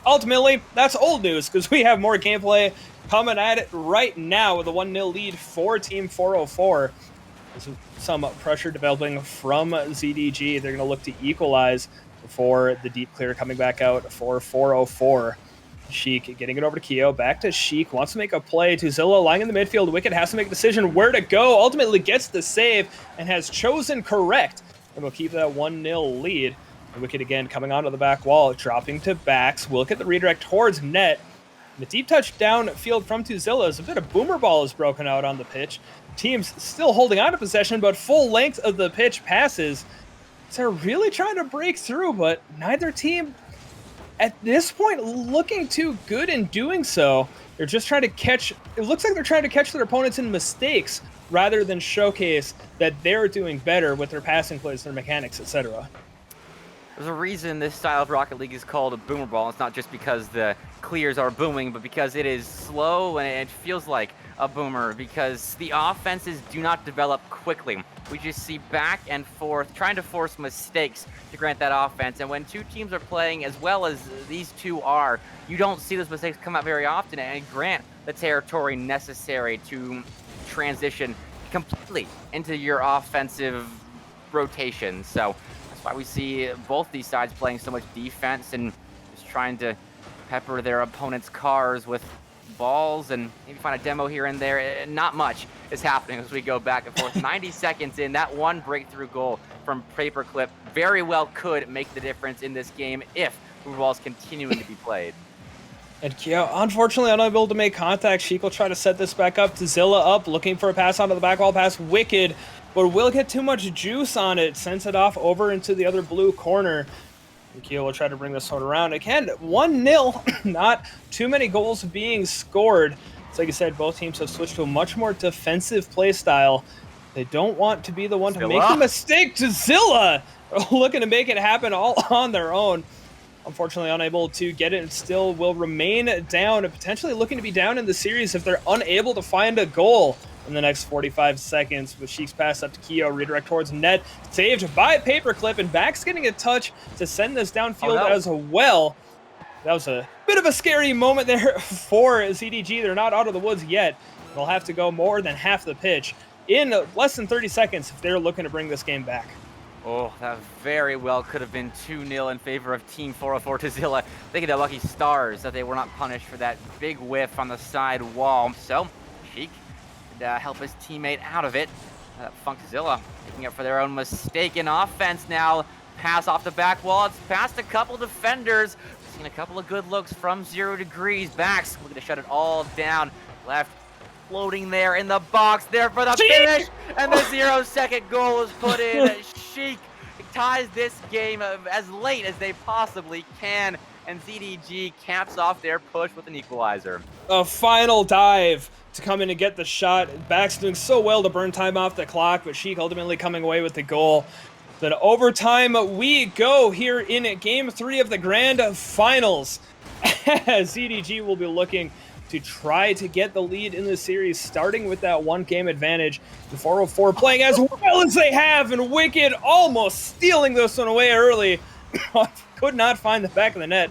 Speaker 4: ultimately, that's old news, because we have more gameplay coming at it right now with a 1-0 lead for Team 404. There's some pressure developing from ZDG. They're going to look to equalize before the deep clear coming back out for 404. Sheik getting it over to Kyo. Back to Sheik. Wants to make a play. Tuzilla lying in the midfield. Wicked has to make a decision where to go. Ultimately gets the save and has chosen correct. And will keep that 1-0 lead. And Wicked again coming onto the back wall. Dropping to backs. Will get the redirect towards net. The deep touch downfield from Tuzilla as a bit of boomer ball is broken out on the pitch. Team's still holding on to possession, but full length of the pitch passes. They're really trying to break through, but neither team at this point looking too good in doing so. They're just trying to catch, it looks like they're trying to catch their opponents in mistakes rather than showcase that they're doing better with their passing plays, their mechanics, etc.
Speaker 3: There's a reason this style of Rocket League is called a boomer ball. It's not just because the clears are booming, but because it is slow and it feels like a boomer, because the offenses do not develop quickly. We just see back and forth trying to force mistakes to grant that offense. And when two teams are playing as well as these two are, you don't see those mistakes come out very often and grant the territory necessary to transition completely into your offensive rotation. So that's why we see both these sides playing so much defense and just trying to pepper their opponent's cars with balls and maybe find a demo here and there. Not much is happening as we go back and forth. 90 seconds in, that one breakthrough goal from Paperclip very well could make the difference in this game if Uber Ball is continuing to be played.
Speaker 4: And Kyo, unfortunately, unable to make contact. Sheik will try to set this back up. Zilla up, looking for a pass onto the back wall pass. Wicked, but will get too much juice on it. Sends it off over into the other blue corner. And Kyo will try to bring this one around. Again, 1-0. Not too many goals being scored. It's like I said, both teams have switched to a much more defensive play style. They don't want to be the one to make the mistake. To Zilla, looking to make it happen all on their own. Unfortunately, unable to get it and still will remain down and potentially looking to be down in the series if they're unable to find a goal in the next 45 seconds. With Sheik's pass up to Kyo, redirect towards net, saved by Paperclip, and Back's getting a touch to send this downfield as well. That was a bit of a scary moment there for ZDG. They're not out of the woods yet. They'll have to go more than half the pitch in less than 30 seconds if they're looking to bring this game back.
Speaker 3: Oh, that very well could have been 2-0 in favor of Team 404 to Zilla. They get their lucky stars that they were not punished for that big whiff on the side wall. So, Sheik could help his teammate out of it. Funkzilla picking up for their own mistaken offense now. Pass off the back wall. It's past a couple defenders. We've seen a couple of good looks from 0 degrees. Backs looking to shut it all down. Left floating there in the box there for the finish, and the 0-second goal is put in. Sheik ties this game as late as they possibly can, and ZDG caps off their push with an equalizer.
Speaker 4: A final dive to come in and get the shot. Back's doing so well to burn time off the clock, but Sheik ultimately coming away with the goal. Then overtime we go here in Game 3 of the Grand Finals. ZDG will be looking to try to get the lead in the series, starting with that 1-game advantage. The 404 playing as well as they have, and Wicked almost stealing this one away early. Could not find the back of the net.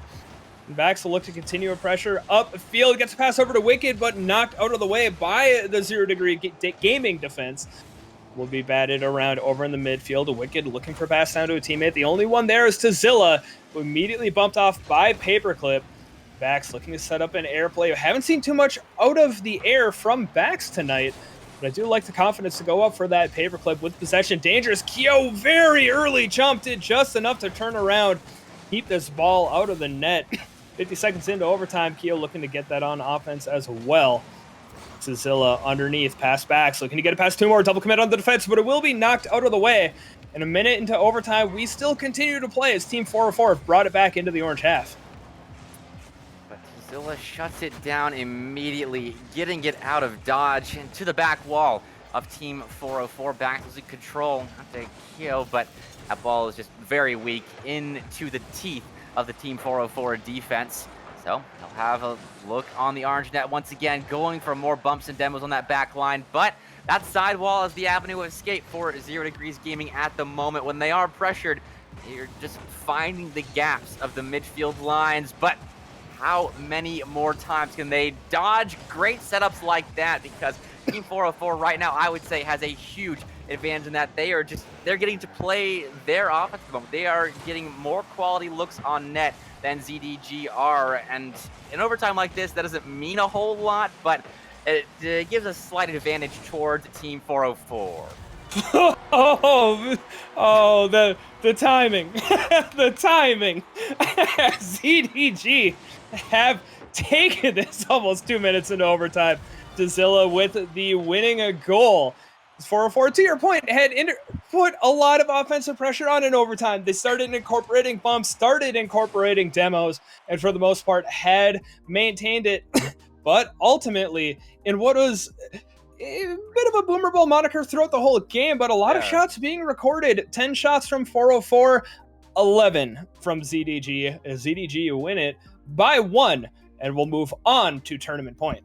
Speaker 4: And Backs will look to continue a pressure upfield. Gets a pass over to Wicked, but knocked out of the way by the 0 degree gaming defense. Will be batted around over in the midfield. Wicked looking for a pass down to a teammate. The only one there is to Zilla, who immediately bumped off by Paperclip. Backs looking to set up an air play. Haven't seen too much out of the air from Backs tonight, but I do like the confidence to go up for that Paperclip with possession. Dangerous. Kyo very early jumped in just enough to turn around, keep this ball out of the net. 50 seconds into overtime, Kyo looking to get that on offense as well. Zilla underneath, pass Backs, looking to get it past 2 more, double commit on the defense, but it will be knocked out of the way. And a minute into overtime, we still continue to play as Team 404 brought it back into the orange half.
Speaker 3: Zilla shuts it down immediately, getting it out of dodge and to the back wall of Team 404. Back losing control, not to Kyo, but that ball is just very weak into the teeth of the Team 404 defense. So they'll have a look on the orange net once again, going for more bumps and demos on that back line, but that side wall is the avenue of escape for 0 degrees gaming at the moment. When they are pressured, you're just finding the gaps of the midfield lines, but how many more times can they dodge great setups like that? Because Team 404 right now, I would say, has a huge advantage in that they're getting to play their offense at the moment. They are getting more quality looks on net than ZDG are, and in overtime like this, that doesn't mean a whole lot, but it gives a slight advantage towards Team 404.
Speaker 4: The timing. The timing. ZDG have taken this almost 2 minutes into overtime. Zilla with the winning goal. 404, to your point, had put a lot of offensive pressure on in overtime. They started incorporating bumps, started incorporating demos, and for the most part had maintained it. But ultimately, in what was a bit of a boomer ball moniker throughout the whole game, but a lot of shots being recorded. 10 shots from 404, 11 from ZDG. ZDG win it by 1, and we'll move on to tournament point.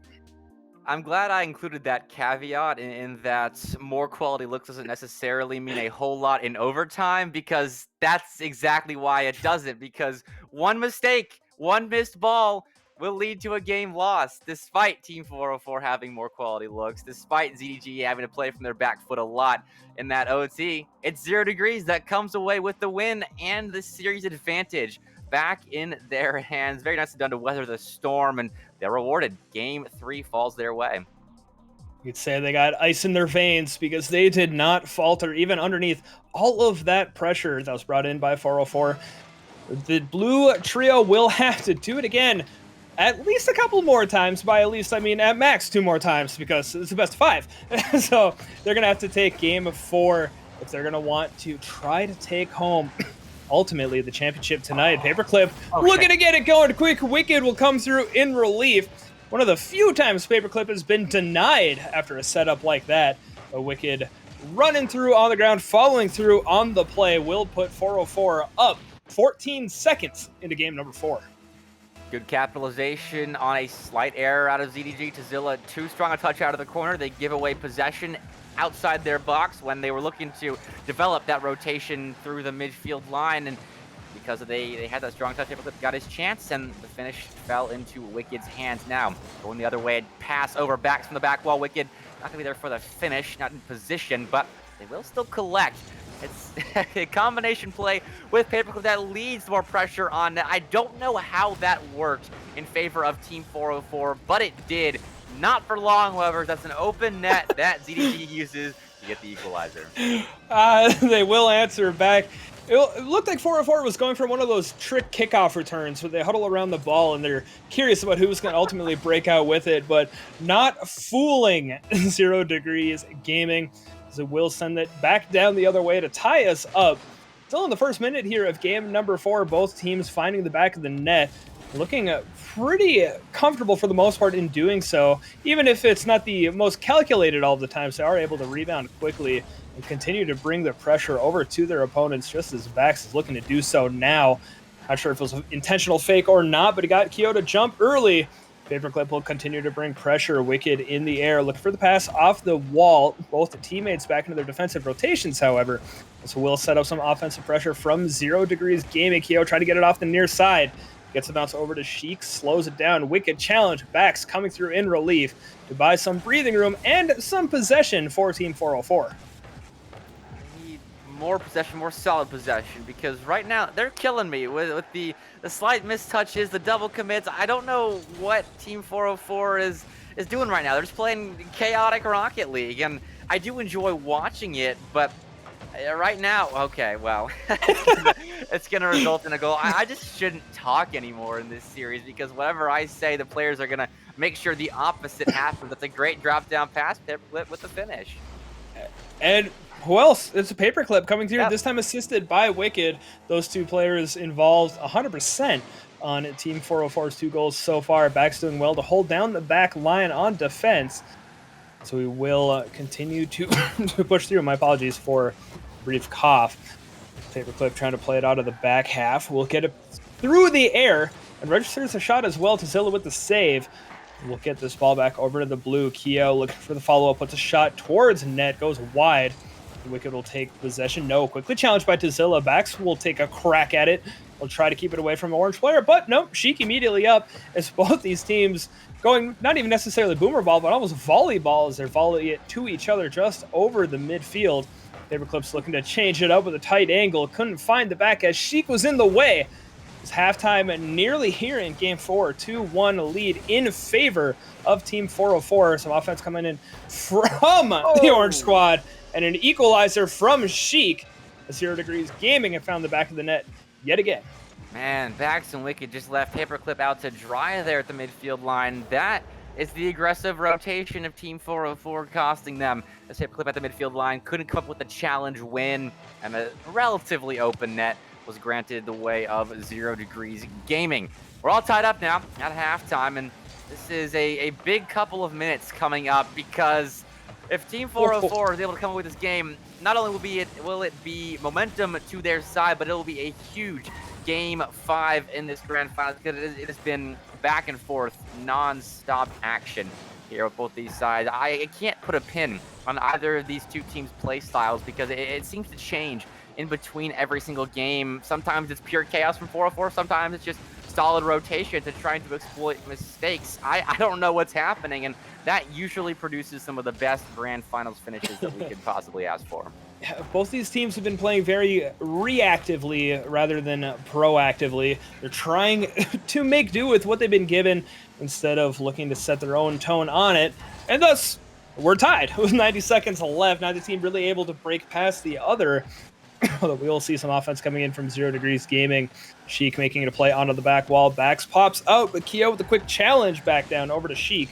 Speaker 3: I'm glad I included that caveat in that more quality looks doesn't necessarily mean a whole lot in overtime, because that's exactly why it doesn't, because one mistake, one missed ball will lead to a game lost, despite Team 404 having more quality looks, despite ZDG having to play from their back foot a lot in that OT. It's 0 degrees that comes away with the win and the series advantage back in their hands. Very nicely done to weather the storm, and they're rewarded. Game 3 falls their way.
Speaker 4: You'd say they got ice in their veins because they did not falter even underneath all of that pressure that was brought in by 404. The blue trio will have to do it again at least a couple more times. By at least, I mean at max 2 more times, because it's the best of 5. So they're going to have to take game 4 if they're going to want to try to take home ultimately the championship tonight. Paperclip looking to get it going quick. Wicked will come through in relief. One of the few times Paperclip has been denied after a setup like that. A Wicked running through on the ground, following through on the play, will put 404 up 14 seconds into game number 4.
Speaker 3: Good capitalization on a slight error out of ZDG. Tazilla too strong a touch out of the corner. They give away possession outside their box when they were looking to develop that rotation through the midfield line, and because they had that strong touch, Paperclip got his chance, and the finish fell into Wicked's hands. Now going the other way, pass over backs from the back wall. Wicked not gonna be there for the finish, not in position, but they will still collect. It's a combination play with Paperclip that leads to more pressure on net. I don't know how that worked in favor of Team 404, but it did. Not for long, however. That's an open net that ZDG uses to get the equalizer.
Speaker 4: They will answer back. It looked like 404 was going for one of those trick kickoff returns where they huddle around the ball and they're curious about who's going to ultimately break out with it, but not fooling 0 Degrees Gaming. So will send it back down the other way to tie us up. Still in the first minute here of game number 4, both teams finding the back of the net, looking pretty comfortable for the most part in doing so, even if it's not the most calculated all the time. So they are able to rebound quickly and continue to bring the pressure over to their opponents, just as Vax is looking to do so now. Not sure if it was an intentional fake or not, but he got Kyo to jump early. Paperclip will continue to bring pressure. Wicked in the air, looking for the pass off the wall. Both the teammates back into their defensive rotations, however. So we'll set up some offensive pressure from 0 Degrees Gaming. Kyo try to get it off the near side. Gets the bounce over to Sheik, slows it down. Wicked challenge. Backs coming through in relief to buy some breathing room and some possession for Team 404.
Speaker 3: More possession, more solid possession, because right now they're killing me with the slight mistouches, the double commits. I don't know what Team 404 is doing right now. They're just playing chaotic Rocket League, and I do enjoy watching it, but right now, okay, well, it's gonna result in a goal. I just shouldn't talk anymore in this series, because whatever I say, the players are gonna make sure the opposite happens. That's a great drop down pass with the finish.
Speaker 4: And who else? It's a Paperclip coming through,
Speaker 3: Yep.
Speaker 4: this time assisted by Wicked. Those two players involved 100% on Team 404's 2 goals so far. Back's doing well to hold down the back line on defense. So we will continue to, to push through. My apologies for a brief cough. Paperclip trying to play it out of the back half. We'll get it through the air and registers a shot as well. Tazilla with the save. We'll get this ball back over to the blue. Kyo looking for the follow-up, puts a shot towards net, goes wide. Wicked will take possession. No, quickly challenged by Tazilla. Backs will take a crack at it. We'll try to keep it away from the orange player, but nope, Sheik immediately up as both these teams going, not even necessarily boomer ball, but almost volleyball as they're volleying it to each other just over the midfield. Paperclip's looking to change it up with a tight angle. Couldn't find the back as Sheik was in the way. It's halftime nearly here in game 4. 2-1 lead in favor of Team 404. Some offense coming in from the orange squad. And an equalizer from Sheik. 0 Degrees Gaming and found the back of the net yet again.
Speaker 3: Man, Bax and Wicked just left Paperclip out to dry there at the midfield line. That is the aggressive rotation of Team 404 costing them. As Paperclip at the midfield line couldn't come up with a challenge win, and a relatively open net was granted the way of 0 Degrees Gaming. We're all tied up now at halftime, and this is a big couple of minutes coming up, because if Team 404 is able to come up with this game, not only will it be momentum to their side, but it will be a huge game 5 in this grand final, because it has been back and forth, non-stop action here with both these sides. I can't put a pin on either of these two teams' play styles, because it seems to change in between every single game. Sometimes it's pure chaos from 404, sometimes it's just solid rotation to trying to exploit mistakes. I don't know what's happening, and that usually produces some of the best grand finals finishes that we could possibly ask for.
Speaker 4: both these teams have been playing very reactively rather than proactively. They're trying to make do with what they've been given instead of looking to set their own tone on it. And thus, we're tied with 90 seconds left. Neither team really able to break past the other. Although we will see some offense coming in from 0 Degrees Gaming. Sheik making it a play onto the back wall. Bax pops out, but Keo with a quick challenge back down over to Sheik.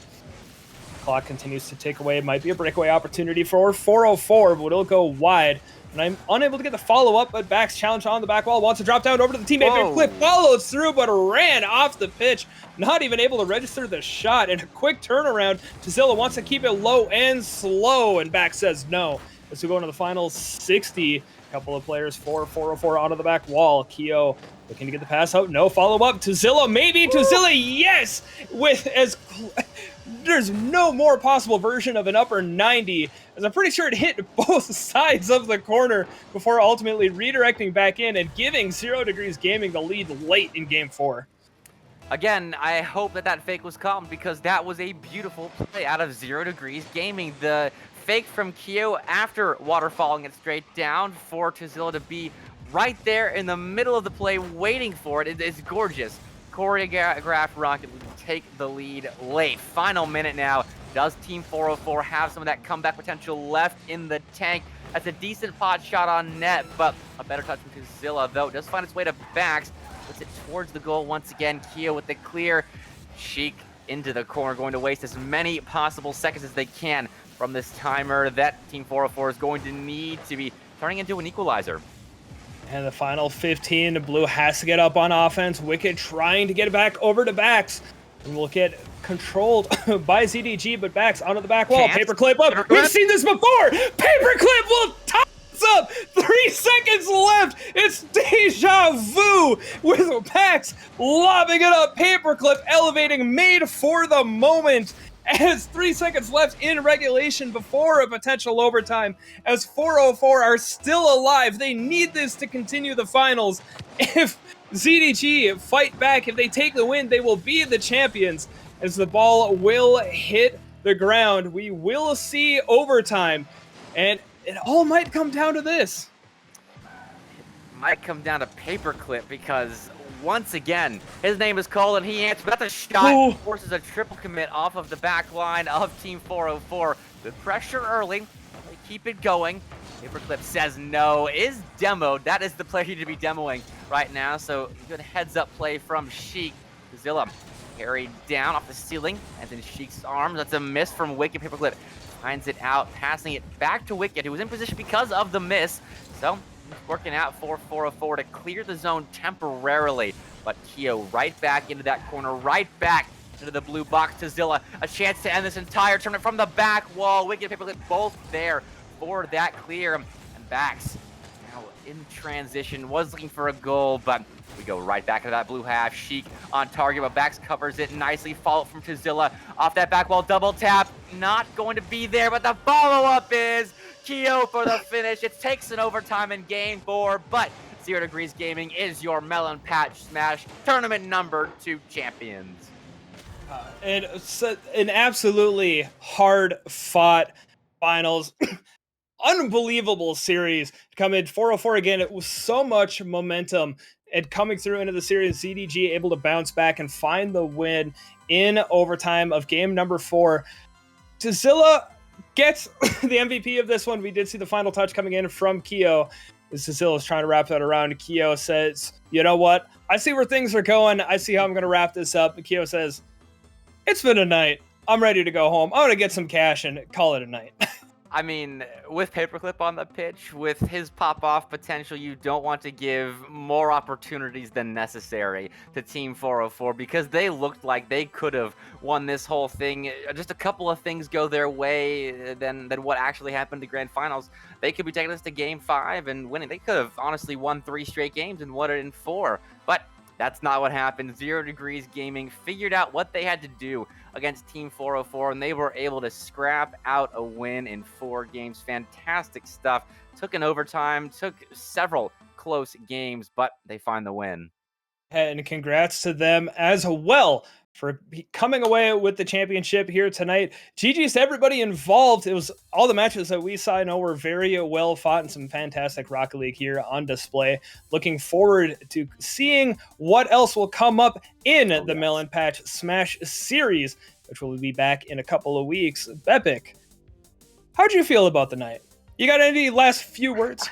Speaker 4: Clock continues to tick away. Might be a breakaway opportunity for 404, but it'll go wide. And I'm unable to get the follow-up, but Bax challenge on the back wall. Wants to drop down over to the teammate. Paperclip follows through, but ran off the pitch. Not even able to register the shot. And a quick turnaround. Tazilla wants to keep it low and slow, and Bax says no. As we go into the final 60, a couple of players, 404 onto the back wall. Keo looking to get the pass out. No follow-up. Tazilla, maybe. Tazilla, yes! With as... There's no more possible version of an upper 90, as I'm pretty sure it hit both sides of the corner before ultimately redirecting back in and giving 0 Degrees Gaming the lead late in Game 4.
Speaker 3: Again, I hope that fake was called, because that was a beautiful play out of 0 Degrees Gaming. The fake from Keo after waterfalling it straight down for Tazilla to be right there in the middle of the play waiting for it. It's gorgeous. Choreographed Rocket League take the lead late. Final minute now. Does Team 404 have some of that comeback potential left in the tank? That's a decent pot shot on net, but a better touch from Tazilla, though. It does find its way to Bax. Puts it towards the goal once again. Keo with the clear. Sheik into the corner, going to waste as many possible seconds as they can from this timer that Team 404 is going to need to be turning into an equalizer.
Speaker 4: And the final 15, Blue has to get up on offense. Wicked trying to get it back over to Bax. And we'll get controlled by ZDG, but Bax onto the back wall. Paperclip up. We've seen this before. Paperclip will top us up. 3 seconds left. It's deja vu with Bax lobbing it up. Paperclip elevating, made for the moment. As 3 seconds left in regulation before a potential overtime, as 404 are still alive. They need this to continue the finals. If ZDG fight back, if they take the win, they will be the champions. As the ball will hit the ground, we will see overtime, and it all might come down to this.
Speaker 3: It might come down to Paperclip, because once again, his name is called and he answers. That's a shot. Forces a triple commit off of the back line of Team 404. Good pressure early. They keep it going. Paperclip says no. Is demoed. That is the player you need to be demoing right now. So good heads-up play from Sheik. Zilla carried down off the ceiling, and then Sheik's arms. That's a miss from Wicked. Paperclip finds it out, passing it back to Wicked, who was in position because of the miss. So working out for 404 to clear the zone temporarily, but Keo right back into that corner, right back into the blue box. Tazilla, a chance to end this entire tournament from the back wall. Wicked and Paperclip both there for that clear, and Bax now in transition, was looking for a goal, but we go right back into that blue half. Sheik on target, but Bax covers it nicely. Follow from Tazilla off that back wall, double tap, not going to be there, but the follow-up is Keo for the finish. It takes an overtime in Game 4, but 0 Degrees Gaming is your Melon Patch Smash Tournament number 2 champions.
Speaker 4: And it's an absolutely hard-fought finals. Unbelievable series to come in. 404 again. It was so much momentum, and coming through into the series, ZDG able to bounce back and find the win in overtime of game number 4. Tazilla gets the MVP of this one. We did see the final touch coming in from Keo. Tazilla is trying to wrap that around. Keo says, you know what? I see where things are going. I see how I'm going to wrap this up. And Keo says, it's been a night. I'm ready to go home. I'm going to get some cash and call it a night.
Speaker 3: I mean, with Paperclip on the pitch, with his pop-off potential, you don't want to give more opportunities than necessary to Team 404, because they looked like they could have won this whole thing. Just a couple of things go their way than what actually happened to Grand Finals. They could be taking this to Game 5 and winning. They could have honestly won 3 straight games and won it in 4, but that's not what happened. 0 Degrees Gaming figured out what they had to do against Team 404, and they were able to scrap out a win in 4 games. Fantastic stuff. Took an overtime, took several close games, but they find the win.
Speaker 4: And congrats to them as well for coming away with the championship here tonight. GG's to everybody involved. It was all the matches that we saw. I know were very well fought and some fantastic Rocket League here on display. Looking forward to seeing what else will come up in the Melon Patch Smash series, which will be back in a couple of weeks. Epic, how'd you feel about the night? You got any last few words?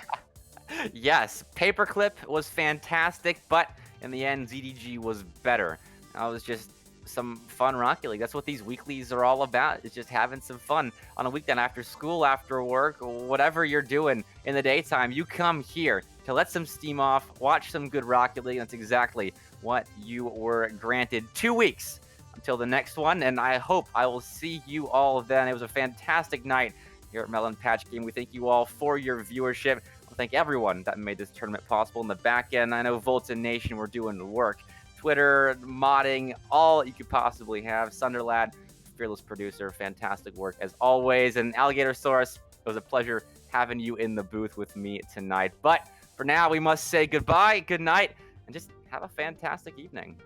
Speaker 3: Yes, Paperclip was fantastic, but in the end, ZDG was better. I was just some fun Rocket League. That's what these weeklies are all about. It's just having some fun on a weekend after school, after work, whatever you're doing in the daytime. You come here to let some steam off, watch some good Rocket League. That's exactly what you were granted. 2 weeks until the next one, and I hope I will see you all then. It was a fantastic night here at Melon Patch Game. We thank you all for your viewership. I thank everyone that made this tournament possible in the back end. I know Volta Nation were doing the work. Twitter, modding, all you could possibly have. Sunderlad, fearless producer, fantastic work as always. And Alligator Source, it was a pleasure having you in the booth with me tonight. But for now, we must say goodbye, good night, and just have a fantastic evening.